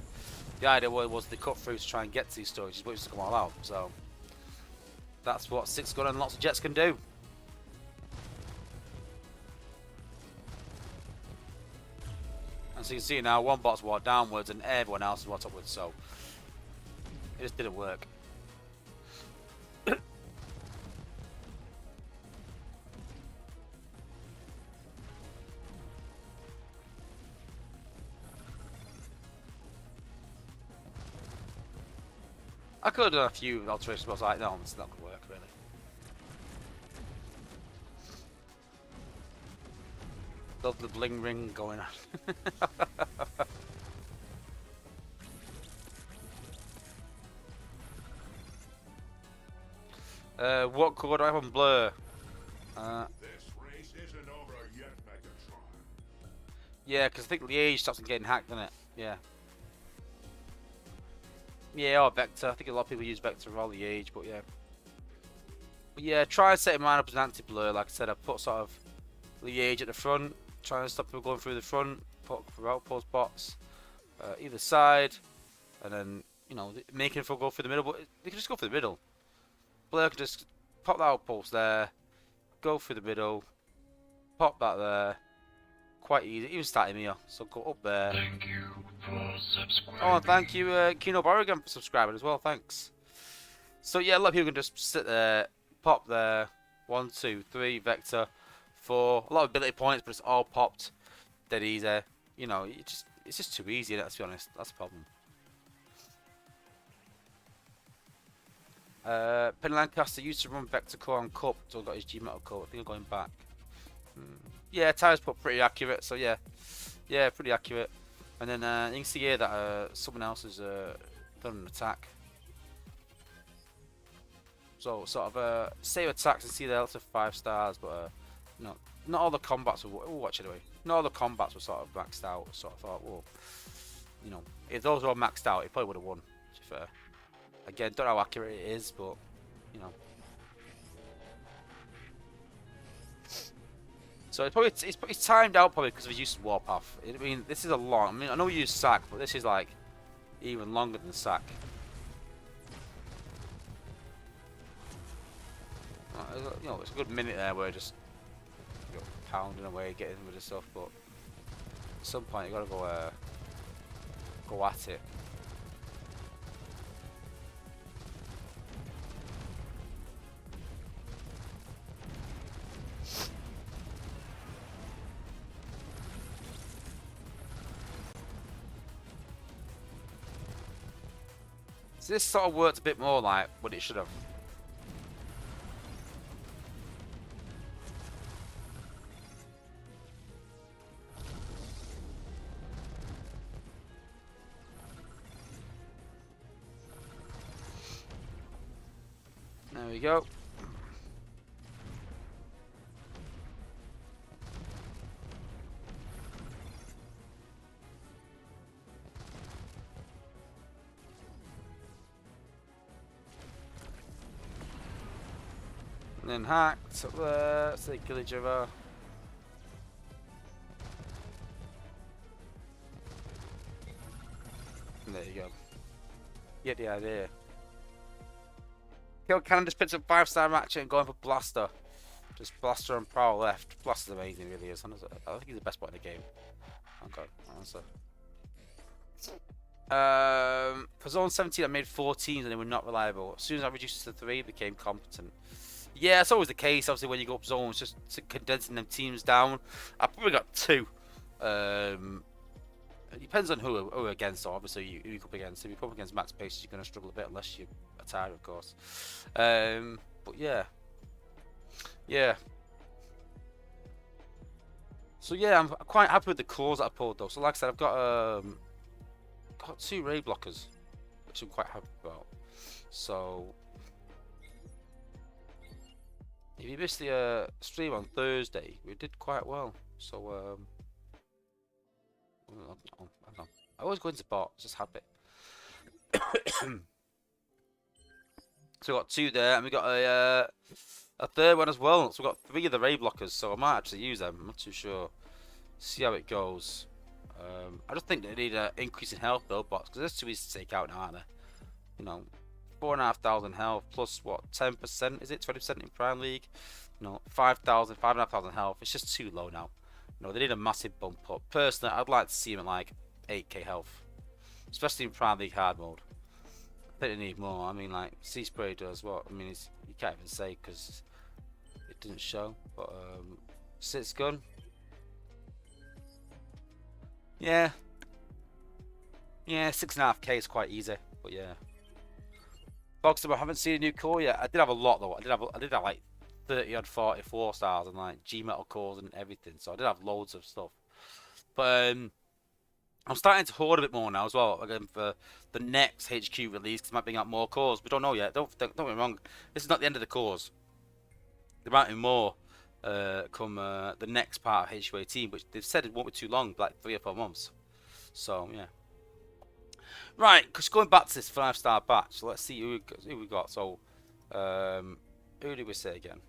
The idea was they cut through to try and get to these storages, but it just come all out. So that's what 6-gun and lots of jets can do. And so you can see now, one bot's walked downwards and everyone else is walked upwards. So it just didn't work. I could have done a few alterations, but I was like, no, it's not going to work, really. Love the bling ring going on. What code do I have on Blur? This race isn't over yet, Megatron. Yeah, because I think Liège stops getting hacked, doesn't it? Yeah. Yeah, or Vector. I think a lot of people use Vector or Liège, but yeah. But yeah, try and set mine up as an anti-blur. Like I said, I put sort of Liège at the front, trying to stop people going through the front, put for outpost bots. either side, and then, you know, making for go through the middle. But they can just go through the middle. Blair could just pop that outpost there, go through the middle, pop that there. Quite easy, even starting here. So go up there. Thank you for subscribing. Oh, and thank you, Kino Borrigan, for subscribing as well. Thanks. So yeah, a lot of people can just sit there, pop there. 1, 2, 3, vector, 4. A lot of ability points, but it's all popped. Dead easy. You know, it's just too easy. Let's be honest. That's the problem. Penny Lancaster used to run Vector Core on Cup, so I got his G Metal Core. I think I'm going back. Yeah, tires put pretty accurate, so yeah, pretty accurate. And then you can see here that someone else has done an attack. So sort of save attacks and see there, lots of 5 stars, but no, not all the combats were. We'll watch it anyway. Not all the combats were sort of maxed out. So I thought, well, you know, if those were all maxed out, he probably would have won. To be fair. Again, don't know how accurate it is, but you know. So it's timed out probably because of his use of Warpath. I mean, this is a long. I mean, I know we use Sack, but this is like even longer than Sack. You know, it's a good minute there where just pounding away, getting rid of stuff. But at some point, you gotta go at it. So this sort of worked a bit more like what it should have. There we go. And then hacked up there, so they kill each other. And there you go. Get the idea. Kill Cannon just picks up 5-star match and going for Blaster. Just Blaster and Prowl left. Blaster's amazing, really is. I think he's the best bot in the game. Okay, answer. For Zone 17, I made 4 teams and they were not reliable. As soon as I reduced it to 3, it became competent. Yeah, it's always the case. Obviously, when you go up zones, just condensing them teams down. I probably got 2. It depends on who we're against. So obviously, you go up against. If you come up against Max Pace, you're going to struggle a bit unless you're tired, of course. But yeah. So yeah, I'm quite happy with the cores that I pulled though. So like I said, I've got 2 raid blockers, which I'm quite happy about. So if you missed the stream on Thursday, we did quite well. So I always go into bot, it's just habit. So we got 2 there, and we got a 3rd one as well. So we got 3 of the raid blockers. So I might actually use them. I'm not too sure. See how it goes. I just think they need an increase in health though, bots, because they're too easy to take out now, aren't they? You know, 4,500 health plus what, 10%? Is it 20% in Prime League? No, 5,000, 5,500 health. It's just too low now. No, they need a massive bump up. Personally, I'd like to see them at like 8k health, especially in Prime League hard mode. I think they need more. I mean, like Sea Spray does what? I mean, you can't even say because it didn't show. But Sit's gun. Yeah, 6.5k is quite easy. But yeah. Boxer, I haven't seen a new core yet. I did have a lot though. I did have like 30 odd 44 stars and like G Metal cores and everything. So I did have loads of stuff. But I'm starting to hoard a bit more now as well. Again for the next HQ release, because it might bring out more cores. We don't know yet. Don't get me wrong. This is not the end of the cores. There might be more come the next part of HQ18, which they've said it won't be too long, like 3 or 4 months. So yeah. Right, because going back to this 5-star batch, let's see who we got. So, who did we say again?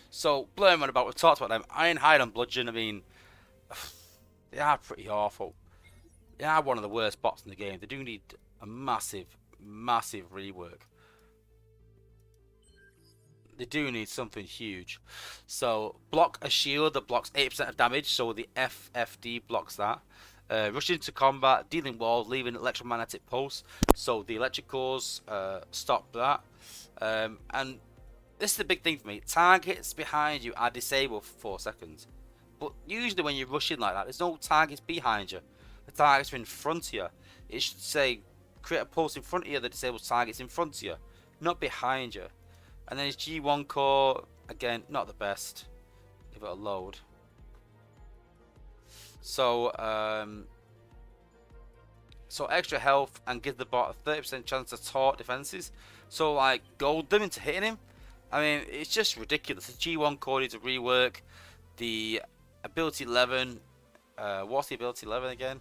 So, Blame on about, we've talked about them. Ironhide and Bludgeon, I mean, they are pretty awful. They are one of the worst bots in the game. They do need a massive, massive rework. They do need something huge. So, block a shield that blocks 8% of damage, so the FFD blocks that. Rush into combat, dealing walls, leaving electromagnetic pulse, so the electric cores stop that. And this is the big thing for me. Targets behind you are disabled for 4 seconds. But usually when you're rushing like that, there's no targets behind you. The targets are in front of you. It should say, create a pulse in front of you that disables targets in front of you, not behind you. And then his G1 core, again, not the best. Give it a load. So, so extra health and give the bot a 30% chance to taunt defenses. So, like, gold them into hitting him. I mean, it's just ridiculous. The G1 core needs a rework. The ability 11. What's the ability 11 again?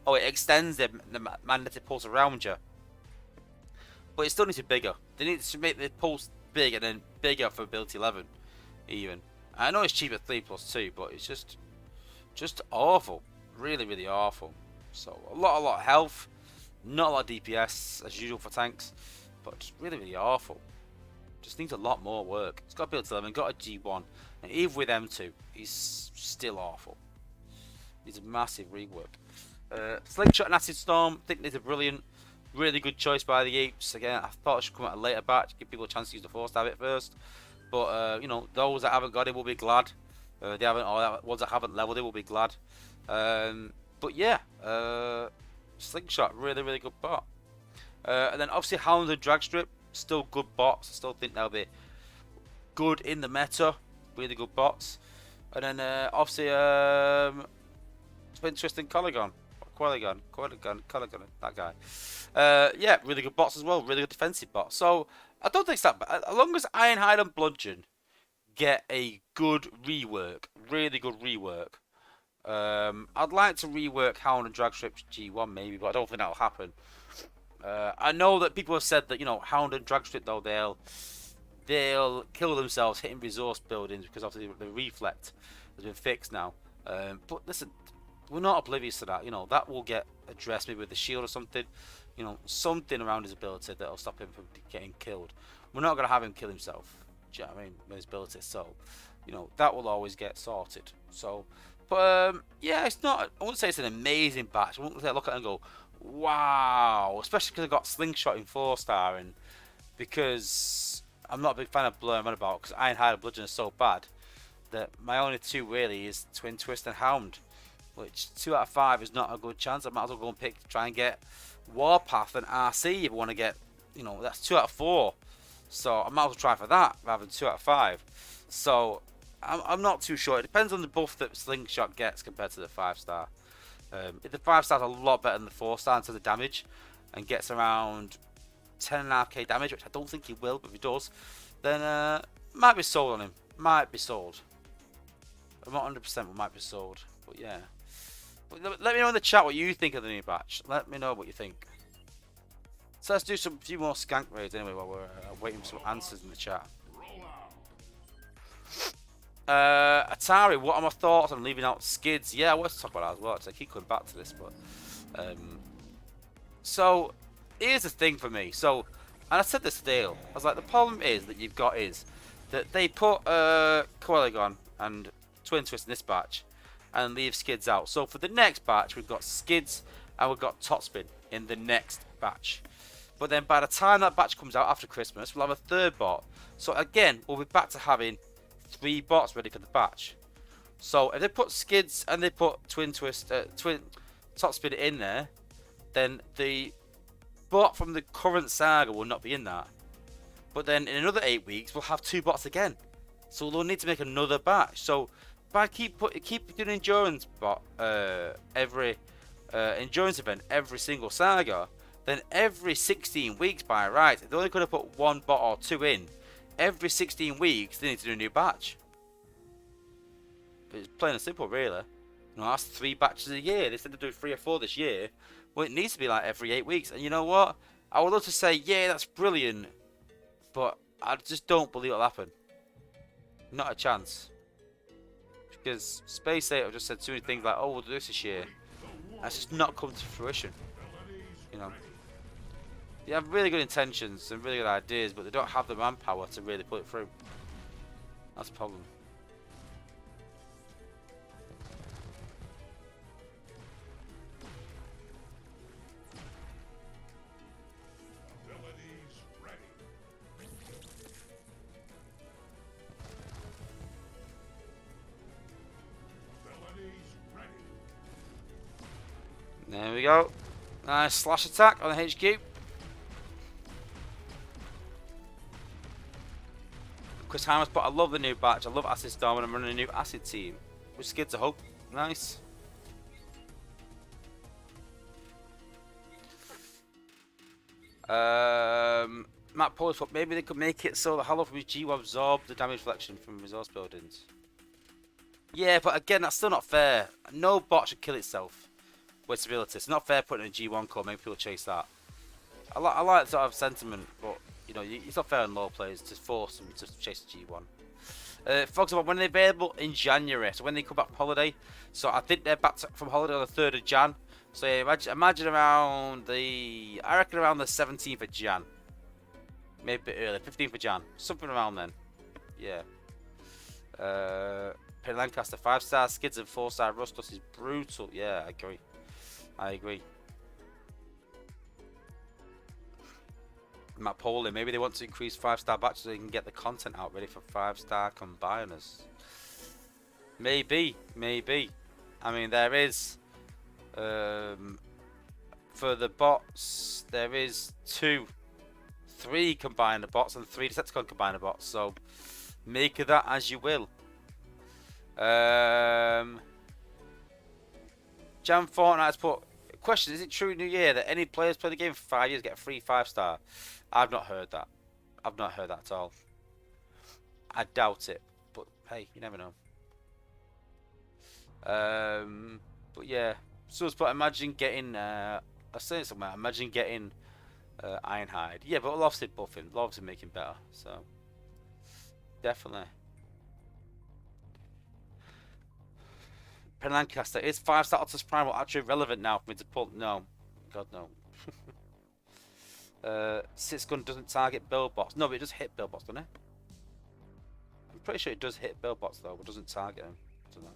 Oh, it extends the magnetic pulse around you. But it still needs to be bigger. They need to make the pulse big and then bigger for ability 11 even. I know it's cheap at 3+2, but it's just awful. Really, really awful. So a lot of health, not a lot of DPS as usual for tanks, but just really, really awful. Just needs a lot more work. It's got ability 11, got a G1, and even with M2, he's still awful. Needs a massive rework. Slingshot and Acid Storm, I think these are brilliant. Really good choice by the Apes. Again, I thought it should come at a later batch, give people a chance to use the 4-star bit first. But you know, those that haven't got it will be glad. They haven't, or ones that haven't leveled it will be glad. But yeah, Slingshot, really, really good bot. And then obviously Hound and Dragstrip, still good bots. I still think they'll be good in the meta. Really good bots. And then obviously Twin Twist and Polygon, that guy. Yeah, really good bots as well. Really good defensive bots. So I don't think it's that bad. As long as Ironhide and Bludgeon get a good rework, really good rework. I'd like to rework Hound and Dragstrip's G1 maybe, but I don't think that'll happen. I know that people have said that, you know, Hound and Dragstrip though, they'll kill themselves hitting resource buildings because obviously the reflect has been fixed now. But listen, we're not oblivious to that. You know, that will get addressed maybe with the shield or something. You know, something around his ability that'll stop him from getting killed. We're not going to have him kill himself. Do you know what I mean? With his ability. So, you know, that will always get sorted. So, but yeah, it's not. I wouldn't say it's an amazing batch. I wouldn't say I look at it and go, wow. Especially because I got Slingshot in 4-star, and because I'm not a big fan of Blur and Runabout because Ironhide and Bludgeon are so bad that my only two really is Twin Twist and Hound, which 2 out of 5 is not a good chance. I might as well go and try and get Warpath and RC if I want to get, you know, that's 2 out of 4. So I might as well try for that rather than 2 out of 5. So I'm not too sure. It depends on the buff that Slingshot gets compared to the 5-star. If the 5-star's a lot better than the 4-star into the damage and gets around 10.5k damage, which I don't think he will, but if he does, then might be sold on him. Might be sold. I'm not 100%, but might be sold. But yeah. But let me know in the chat what you think of the new batch. Let me know what you think. So let's do a few more Skank raids anyway while we're waiting for some answers in the chat. Atari, what are my thoughts on leaving out skids? Yeah, I want to talk about that as well. I keep coming back to this, but so here's the thing for me. So, and I said this to Dale. I was like, the problem is that you've got is that they put Polygon and Twin Twist in this batch and leave skids out. So for the next batch, we've got skids and we've got Topspin in the next batch. But then by the time that batch comes out after Christmas, we'll have a 3rd bot. So again, we'll be back to having 3 bots ready for the batch. So if they put skids and they put Twin Twist, Topspin in there, then the bot from the current saga will not be in that. But then in another 8 weeks, we'll have 2 bots again. So they'll need to make another batch. So by keep doing endurance bot every endurance event every single saga, then every 16 weeks by right, if they're only going to put 1 bot or 2 in, every 16 weeks they need to do a new batch. But it's plain and simple, really. You know, that's 3 batches a year. They said to do 3 or 4 this year. Well, it needs to be like every 8 weeks. And you know what? I would love to say, yeah, that's brilliant, but I just don't believe it'll happen. Not a chance. Because Space 8 have just said too many things like, oh, we'll do this year. That's just not come to fruition. You know. They have really good intentions and really good ideas, but they don't have the manpower to really put it through. That's a problem. There we go. Nice slash attack on the HQ. Chris Hammers, but I love the new batch. I love Acid Storm and I'm running a new Acid team. Which is good to hope. Nice. Matt Paul thought maybe they could make it so the Hollow from his G will absorb the damage reflection from resource buildings. Yeah, but again, that's still not fair. No bot should kill itself with stability. It's not fair putting a G1 core, making people chase that. I like that sort of sentiment, but you know, it's not fair on low players to force them to chase the G1. Fox about when they're available in January, so when they come back from holiday. So I think they're back from holiday on the 3rd of Jan. So yeah, imagine around I reckon around the 17th of Jan. Maybe a bit early, 15th of Jan. Something around then. Yeah. Penn Lancaster, 5-star, Skids and 4-star Rustos is brutal. Yeah, I agree. I agree. Matt Poley, maybe they want to increase 5-star batches so they can get the content out ready for 5-star combiners. Maybe, maybe. I mean, there is for the bots, there is 3 combiner bots and 3 Decepticon combiner bots. So make of that as you will. Jam Fortnite's put question: is it true New Year that any players play the game for 5 years get a free 5-star? I've not heard that. I've not heard that at all. I doubt it, but hey, you never know. But yeah, so but imagine getting I say it somewhere. Imagine getting Ironhide. Yeah, but Lofted buffing, Lofted making better. So definitely. Penn Lancaster, is 5-star Otus Primal actually relevant now for me to pull? No, God no. Sitsgun doesn't target buildbots. No, but it does hit buildbots, doesn't it? I'm pretty sure it does hit buildbots though, but doesn't target them. I don't know.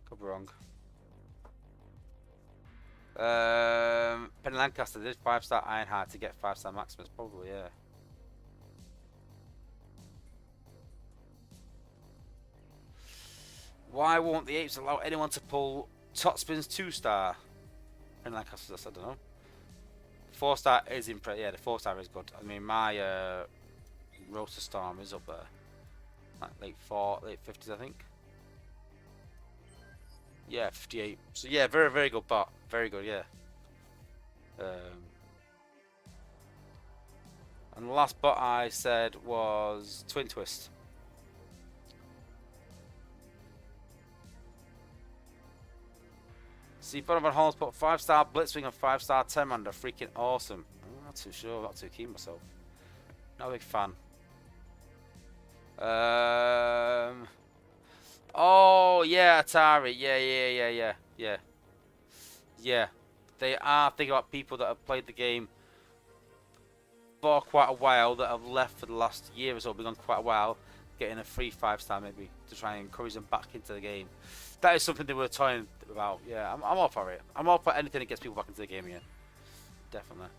Could be wrong. Penn Lancaster did 5-star Ironheart to get 5-star Maximus, probably, yeah. Why won't the apes allow anyone to pull Topspin's 2-star? Penn Lancaster, I don't know. 4-star is impressive. Yeah, the 4-star is good. I mean, my Rotor Storm is up there, like late 50s, I think. Yeah, 58. So yeah, very very good bot. Very good, yeah. And the last bot I said was Twin Twist. See, Donovan Holmes put 5-star Blitzwing and 5-star 10-man. They're freaking awesome. I'm not too sure. I'm not too keen myself. Not a big fan. Oh yeah, Atari. Yeah. They are thinking about people that have played the game for quite a while, that have left for the last year or so, been on quite a while, getting a free 5-star maybe to try and encourage them back into the game. That is something they were talking about. Yeah, I'm all for it. I'm all for anything that gets people back into the game again. Definitely.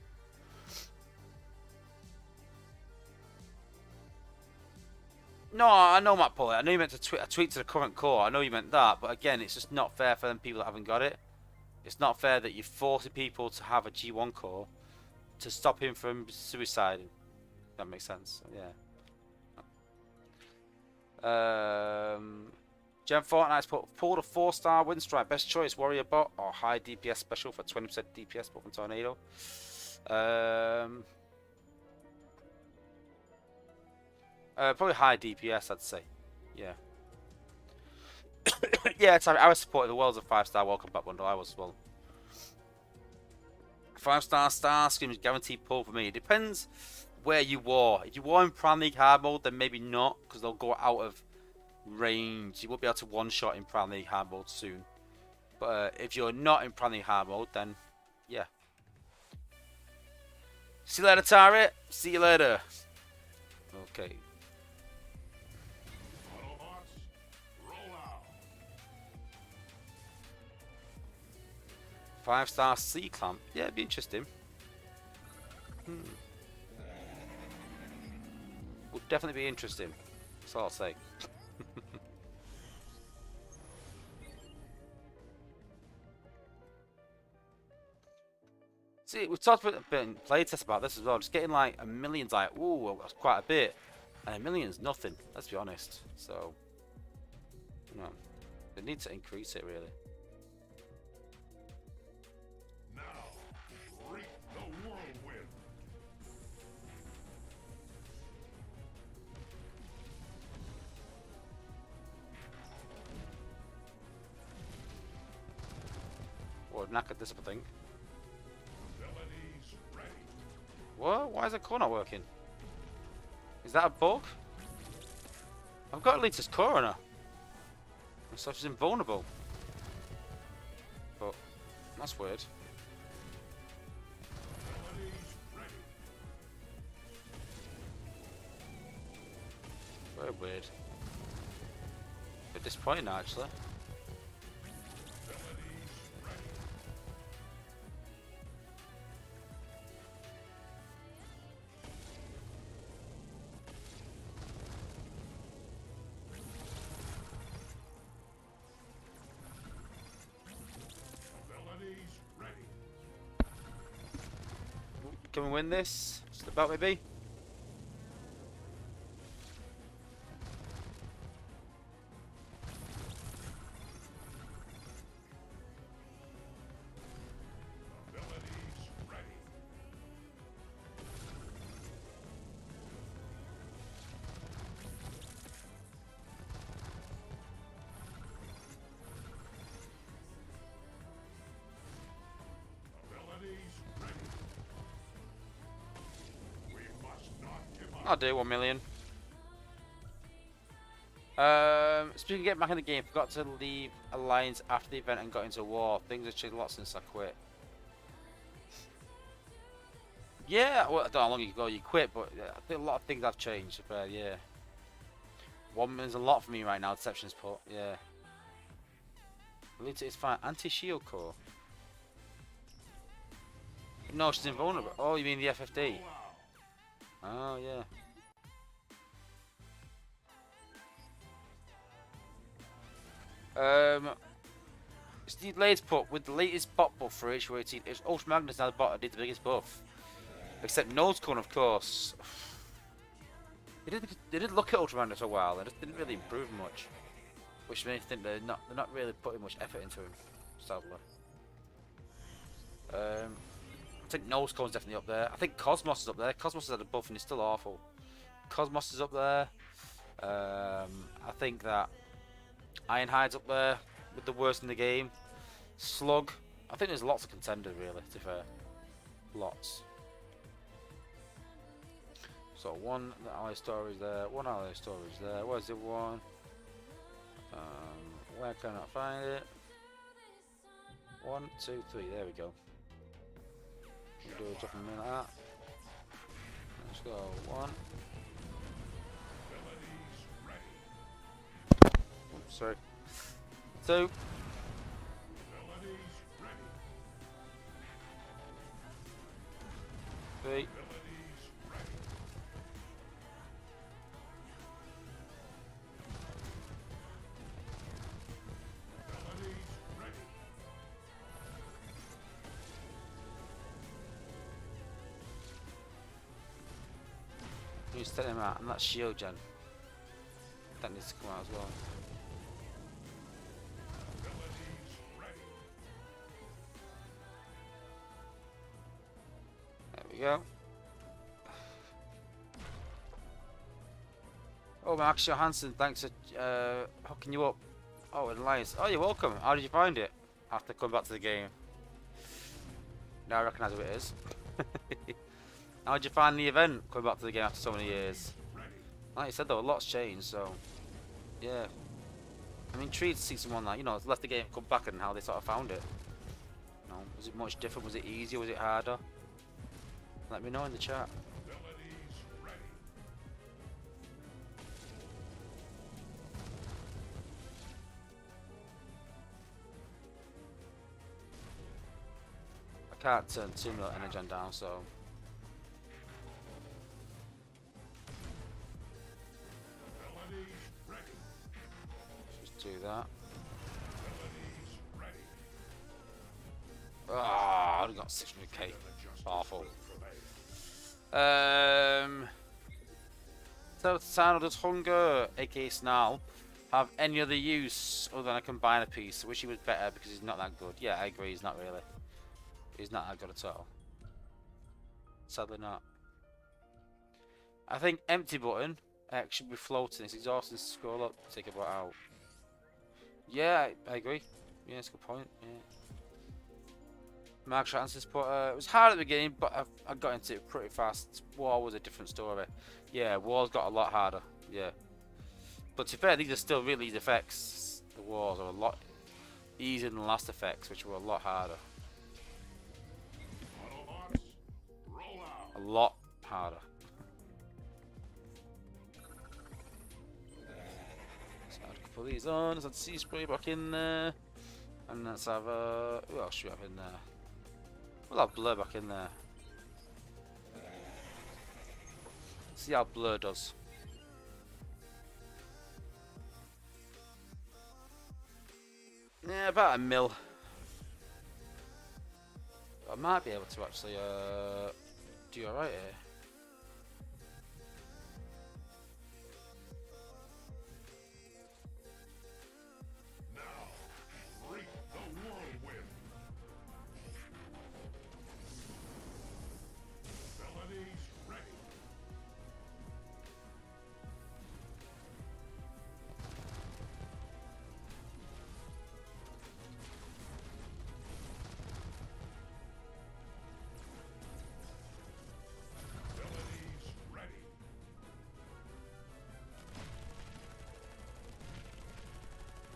No, I know Matt Pulley. I know you meant to tweet to the current core. I know you meant that, but again, it's just not fair for them people that haven't got it. It's not fair that you're forcing people to have a G1 core to stop him from suiciding. That makes sense. Yeah. Gem Fortnite's pulled a 4-star Windstrike. Best choice, Warrior Bot or high DPS special for 20% DPS buff from Tornado. Probably high DPS, I'd say. Yeah. Yeah, sorry, I was supporting the World's a 5-star Welcome Back bundle. I was as well. 5-star Starscream is guaranteed pull for me. It depends where you are. If you are in Prime League hard mode, then maybe not, because they'll go out of range. You won't be able to one-shot in Prime League hard mode soon. But if you're not in Prime League hard mode, then yeah. See you later, Tari. See you later. Okay. Autobots, roll out. 5-star Sea Clamp. Yeah, it'd be interesting. Would definitely be interesting. That's all I'll say. See, we've talked about a bit in playtest about this as well. Just getting like a million's like, ooh, that's quite a bit. And a million's nothing, let's be honest. So, you know, they need to increase it really. Now, reap the whirlwind. Or knackered this, I think. Abilities ready. What? Why is the core not working? Is that a bug? I've got Alita's core on her. So she's invulnerable. But that's weird. Abilities ready. Very weird. A bit disappointing actually. Abilities ready. Abilities ready. Can we win this? Just about maybe? Abilities ready. Abilities ready. We must not give up. I'll do 1 million. Speaking of getting back in the game, forgot to leave Alliance after the event and got into war. Things have changed a lot since I quit. Yeah, well, I don't know how long ago you quit, but I think a lot of things have changed. But yeah, 1 million's a lot for me right now. Deception's put, yeah. Alita is fine. Anti-shield core. No, she's invulnerable. Oh, you mean the FFD? Oh yeah. It's the latest put with the latest bot buff for HU18. It's Ultra Magnus now the bot that did the biggest buff. Except Nose Cone, of course. They did look at Ultra Magnus for a while and it didn't really improve much. Which makes me think they're not really putting much effort into him, sadly. I think Nose Cone's definitely up there. I think Cosmos is up there. Cosmos has had a buff and he's still awful. Cosmos is up there. I think that Ironhide's up there with the worst in the game. Slug. I think there's lots of contenders really, to be fair. Lots. So one ally storage there, one ally storage there. Where's the one? Where can I find it? 1, 2, 3. There we go. We'll do a drop a minute like that. Let's go 1. Oops, sorry. 2. Abilities ready. 3. Abilities ready. Abilities ready. You just take him out, and that's shield gen. That needs to come out as well. Abilities ready. There we go. Oh, Max Johansson, thanks for hooking you up. Oh, and Alliance. Oh, you're welcome. How did you find it after coming back to the game? Now I recognise who it is. How'd you find the event coming back to the game after so many years? Like I said though, a lot's changed, so yeah. I'm intrigued to see someone like, you know, left the game, come back, and how they sort of found it. You know, was it much different? Was it easier? Was it harder? Let me know in the chat. I can't turn 2 mil energy on down, so just do that. Ah, I only got 600k. Awful. So Sano, does Hunger, aka Snarl, have any other use other than a combiner piece? I wish he was better because he's not that good. Yeah, I agree, he's not really. He's not that good at all. Sadly not. I think empty button should be floating. It's exhausting to scroll up, take a bot out. Yeah, I agree. Yeah, it's a good point. Yeah. Mark Francis put, it was hard at the beginning, but I got into it pretty fast. War was a different story. Yeah, War's got a lot harder. Yeah. But to be fair, these are still really easy effects. The Wars are a lot easier than the last effects, which were a lot harder. A lot harder. So I'll put these on. Let's add sea spray back in there. And let's have who else should we have in there? We'll have blur back in there. See how blur does. Yeah, about a mil. I might be able to actually do alright here. Now, reap the whirlwind. Abilities ready. Abilities ready.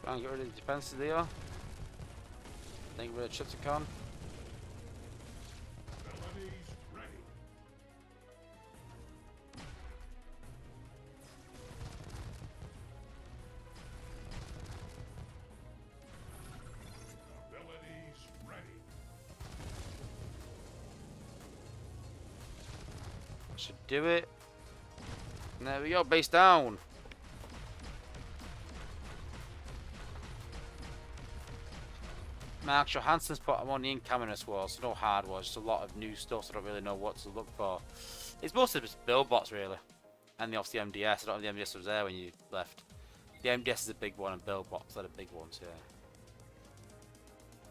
Try and get rid of the defenses there. Think rid of Chipsicon. Abilities ready. Abilities ready. Should do it. And there we go, base down. Mark Johansson's put I'm on the Incaminous Wars, so no hard wars, just a lot of new stuff, so I don't really know what to look for. It's mostly just build bots really. And obviously MDS, I don't know if the MDS was there when you left. The MDS is a big one and build bots are the big ones,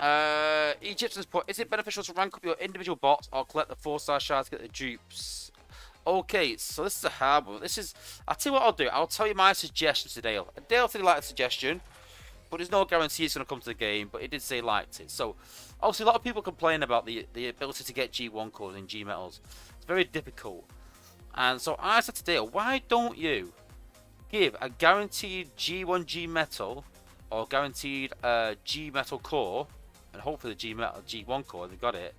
yeah. Egyptians put, is it beneficial to rank up your individual bots or collect the 4-star shards to get the dupes? Okay, so this is a hard one. This is, I'll tell you what I'll do. I'll tell you my suggestion to Dale. Dale didn't like the suggestion, but there's no guarantee it's going to come to the game, but he did say he liked it. So, obviously a lot of people complain about the ability to get G1 cores in G metals. It's very difficult. And so I said to Dale, why don't you give a guaranteed G1 G metal or guaranteed G metal core, and hopefully the G metal G1 core, they've got it,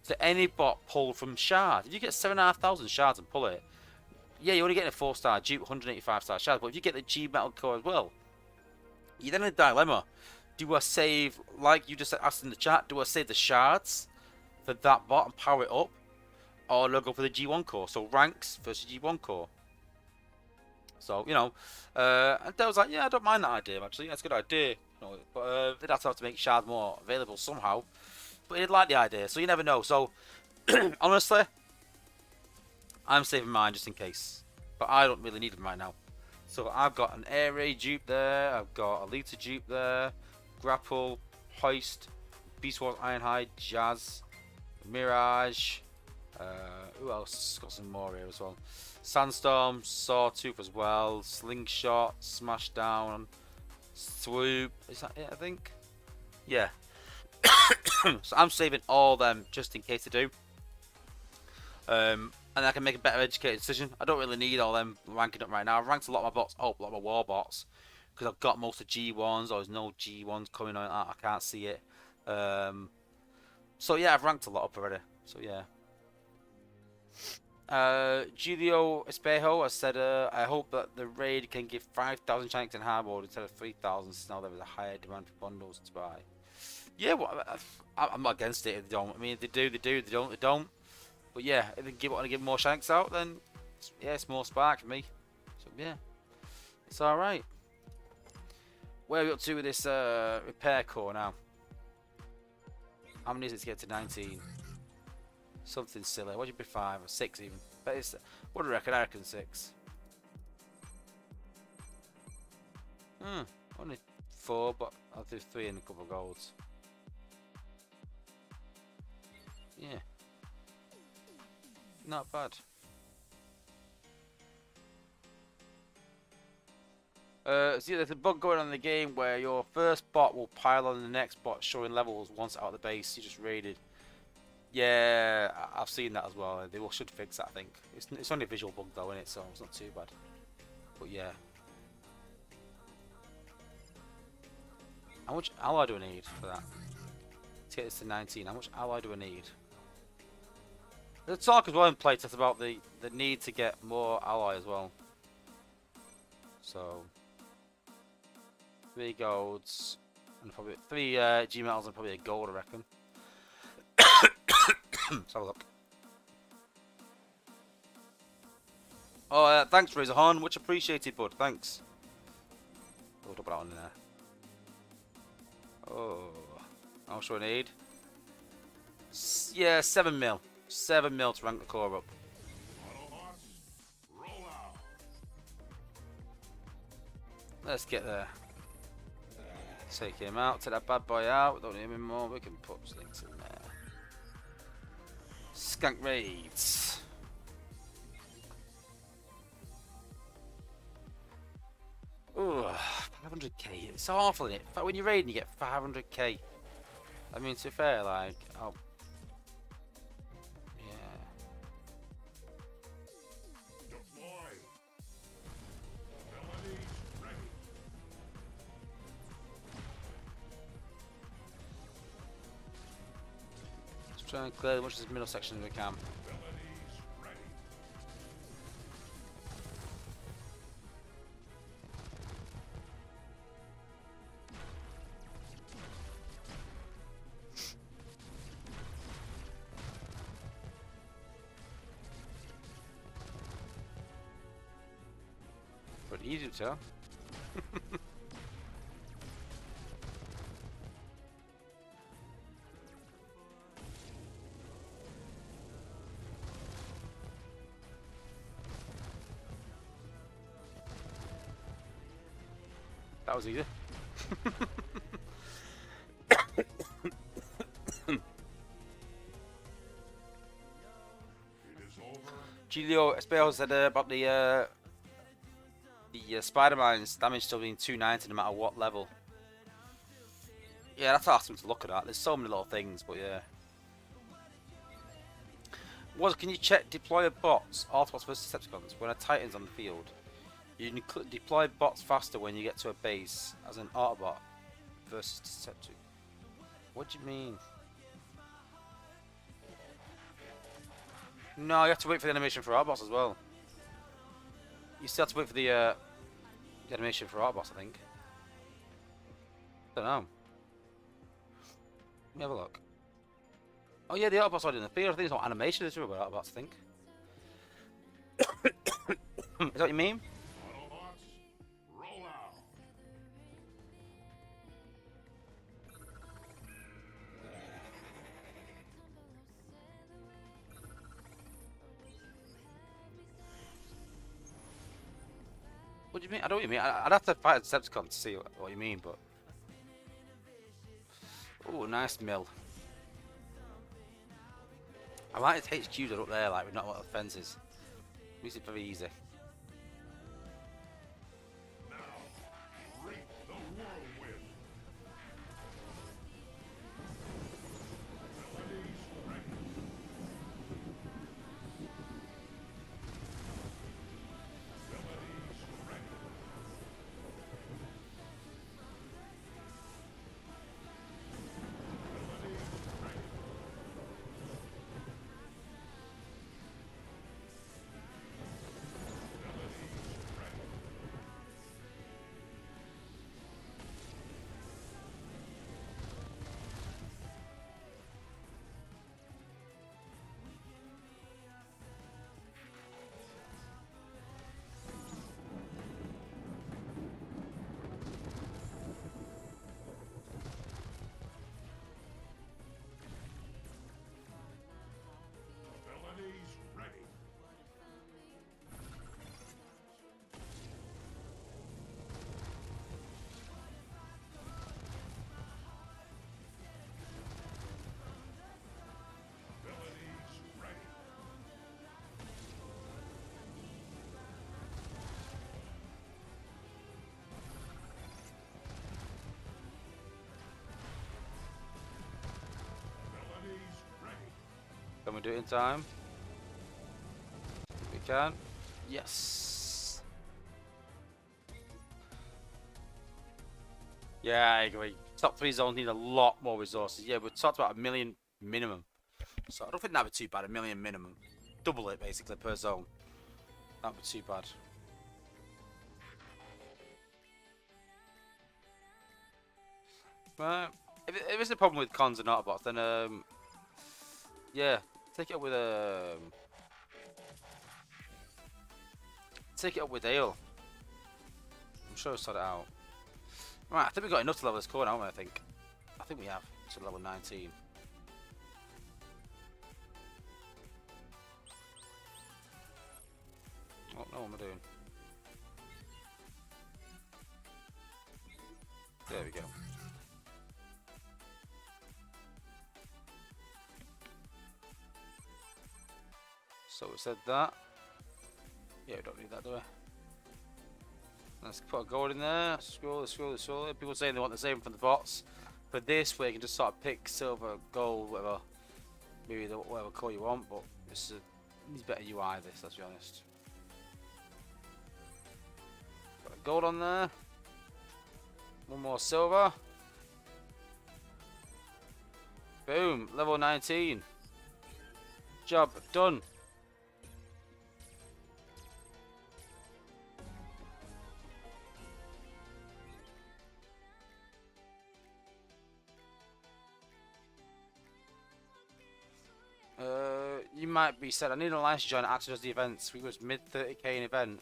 to any bot pulled from shards. If you get 7,500 shards and pull it, yeah, you're only getting a 4-star dupe, 185-star shards, but if you get the G metal core as well, you're then in a dilemma. Do I save, like you just asked in the chat, do I save the shards for that bot and power it up? Or do I go for the G1 core? So ranks versus G1 core. So, you know, and Dale was like, yeah, I don't mind that idea, actually. Yeah, it's a good idea. You know, but they'd have to make shards more available somehow. But he'd like the idea, so you never know. So, honestly, I'm saving mine just in case. But I don't really need them right now. So I've got an Air Raid dupe there, I've got a Lita dupe there, Grapple, Hoist, Beast Wars Ironhide, Jazz, Mirage, who else? Got some more here as well. Sandstorm, Sawtooth as well, Slingshot, Smashdown, Swoop, is that it I think? Yeah. So I'm saving all them just in case I do. And I can make a better educated decision. I don't really need all them ranking up right now. I've ranked a lot of my bots up, a lot of my war bots, because I've got most of G1s, or there's no G1s coming on. I can't see it. So yeah, I've ranked a lot up already. So yeah. Julio Espejo has said, I hope that the raid can give 5,000 Shanks in hardboard instead of 3,000 since now there is a higher demand for bundles to buy. Yeah, well, I'm not against it if they don't. I mean, if they do, they do. If they don't, they don't. But yeah, if they want to give more Shanks out, then yeah, it's more spark for me. So yeah, it's alright. Where are we up to with this repair core now? How many is it to get to 19? Something silly. What would you be 5 or 6 even? But it's, what do I reckon? I reckon 6. Only 4, but I'll do 3 and a couple of golds. Yeah. Not bad. See, there's a bug going on in the game where your first bot will pile on the next bot showing levels once out of the base you just raided. Yeah, I've seen that as well. They should fix that, I think. It's only a visual bug though, isn't it? So it's not too bad. But yeah. How much ally do I need for that? To get this to 19, how much ally do I need? There's talk as well in playtest about the need to get more ally as well. So 3 golds and probably 3 G metals and probably a gold, I reckon. Let's have a look. Oh, thanks, Razor Horn. Much appreciated, bud. Thanks. Oh, double that one in there. Oh, how much do I need? Yeah, 7 mil. 7 mil to rank the core up. Let's get there. Take him out. Take that bad boy out. We don't need him anymore. We can put things in there. Skank raids. Ooh, 500k. It's awful, isn't it? When you're raiding, you get 500k. I mean, to be fair, like, oh, yeah. Let's try and clear as much of this middle section as we can. But easy to tell. That was easy. Julio Espejo said about the Spider-Man's damage still being 290 no matter what level. Yeah, that's awesome to look at that. There's so many little things, but yeah. Wozza, can you check deploy bots, Autobots versus Decepticons when a Titan's on the field? You can deploy bots faster when you get to a base as an Autobot versus Decepticon. What do you mean? No, you have to wait for the animation for Autobots as well. You still have to wait for the animation for Autobots, I think. Don't know. Let me have a look. Oh yeah, the Autobots are in the field. I think it's not animation, it's about Autobots, I think. Is that what you mean? What do you mean? I don't know what you mean. I'd have to fight a Decepticon to see what you mean, but... Oh, nice mill. I like his HQs are up there, like, with not a lot of fences. Makes it very easy. we do it in time? We can. Yes. Yeah, I agree. Top 3 zones need a lot more resources. Yeah, we talked about 1 million minimum. So I don't think that'd be too bad, 1 million minimum. Double it basically per zone. That'd be too bad. Right. If it's a problem with cons and Autobots, then yeah, take it up with take it up with Dale. I'm sure we'll sort it out. Right, I think we got enough to level this corner, haven't we? I think we have to level 19. Oh no, what am I doing? There we go. So we said that. Yeah, we don't need that, do we? Let's put a gold in there. Scroll. People saying they want the same from the bots. For this, where you can just sort of pick silver, gold, whatever, maybe whatever color you want. But this needs better UI. This, let's be honest. Got a gold on there. One more silver. Boom, level 19. Job done. You might be said, I need an alliance to join that actually does the events. We was mid 30k in event,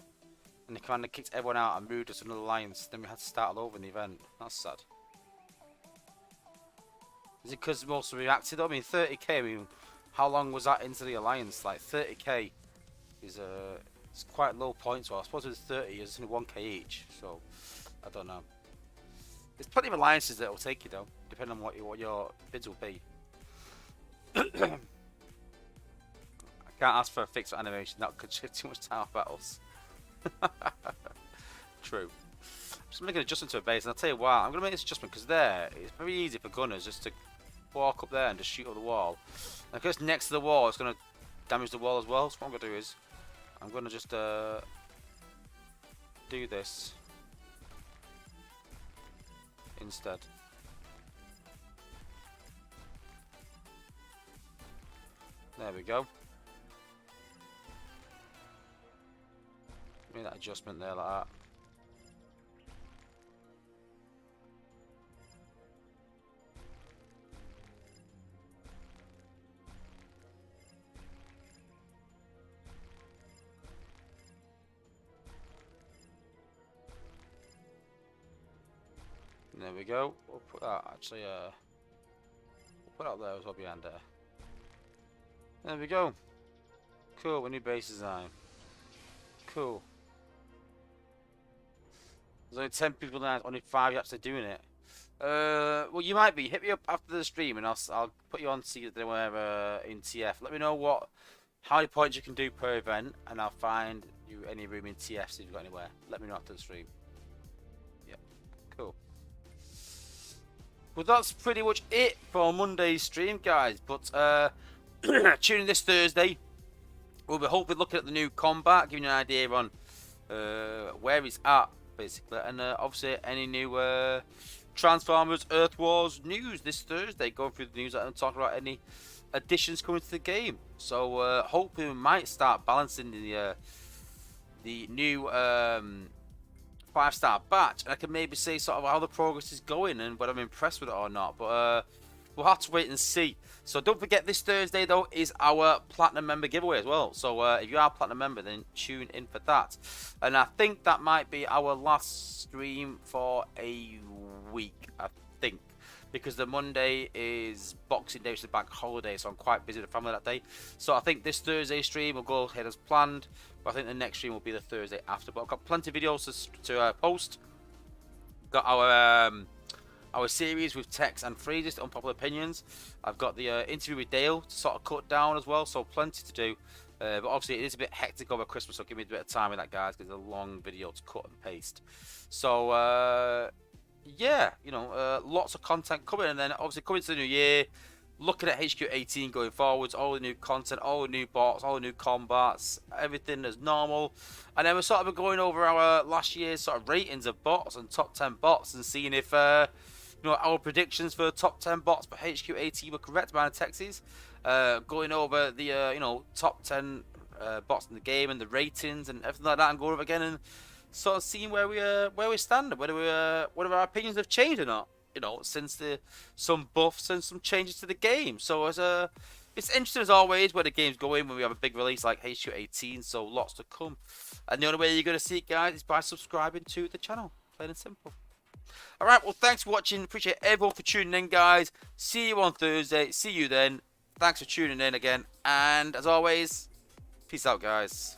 and the commander kicked everyone out and moved us to another alliance. Then we had to start all over in the event. That's sad. Is it because most of reacted? I mean, 30k. I mean, how long was that into the alliance? Like 30k is it's quite low points. Well, I suppose with 30, it's only 1k each. So I don't know. There's plenty of alliances that will take you though, depending on what your bids will be. I can't ask for a fixed animation, that could shift too much time off battles. True. I'm just making an adjustment to a base, and I'll tell you why. I'm going to make this adjustment because there, it's very easy for gunners just to walk up there and just shoot up the wall. And because it's next to the wall, it's going to damage the wall as well. So what I'm going to do is, I'm going to just do this instead. There we go. Make that adjustment there like that. There we go. We'll put that actually we'll put that there as well behind there. There we go. Cool, we need base design. Cool. There's only 10 people now, only 5 actually doing it. Well, you might be. Hit me up after the stream and I'll put you on to see wherever in TF. Let me know how many points you can do per event, and I'll find you any room in TF if you've got anywhere. Let me know after the stream. Yep, cool. Well, that's pretty much it for Monday's stream, guys. But tune in this Thursday. We'll be hopefully looking at the new combat, giving you an idea on where it's at, basically, and obviously any new Transformers Earth Wars news this Thursday. Going through the news and talking about any additions coming to the game. So hopefully we might start balancing the new 5-star batch, and I can maybe say sort of how the progress is going and whether I'm impressed with it or not. But we'll have to wait and see. So don't forget, this Thursday though is our Platinum member giveaway as well. So if you are a Platinum member, then tune in for that. And I think that might be our last stream for a week, I think. Because the Monday is Boxing Day, which is a bank holiday, so I'm quite busy with the family that day. So I think this Thursday stream will go ahead as planned. But I think the next stream will be the Thursday after. But I've got plenty of videos to post. Got our series with Tex and Freezes, Unpopular Opinions. I've got the interview with Dale to sort of cut down as well, so plenty to do. But obviously it is a bit hectic over Christmas, so give me a bit of time with that, guys, because it's a long video to cut and paste. So yeah, you know, lots of content coming, and then obviously coming to the new year, looking at HQ18 going forwards, all the new content, all the new bots, all the new combats, everything is normal. And then we're sort of going over our last year's sort of ratings of bots and top 10 bots and seeing if you know, our predictions for top 10 bots for HQ18 were correct by the Texas. Going over the you know, top 10 bots in the game and the ratings and everything like that, and going over again and sort of seeing where we stand, whether our opinions have changed or not. You know, since some buffs and some changes to the game. So it's interesting as always where the game's going when we have a big release like HQ18. So lots to come, and the only way you're gonna see it, guys, is by subscribing to the channel. Plain and simple. All right. Well, thanks for watching. Appreciate everyone for tuning in, guys. See you on Thursday. See you then. Thanks for tuning in again, and as always, peace out, guys.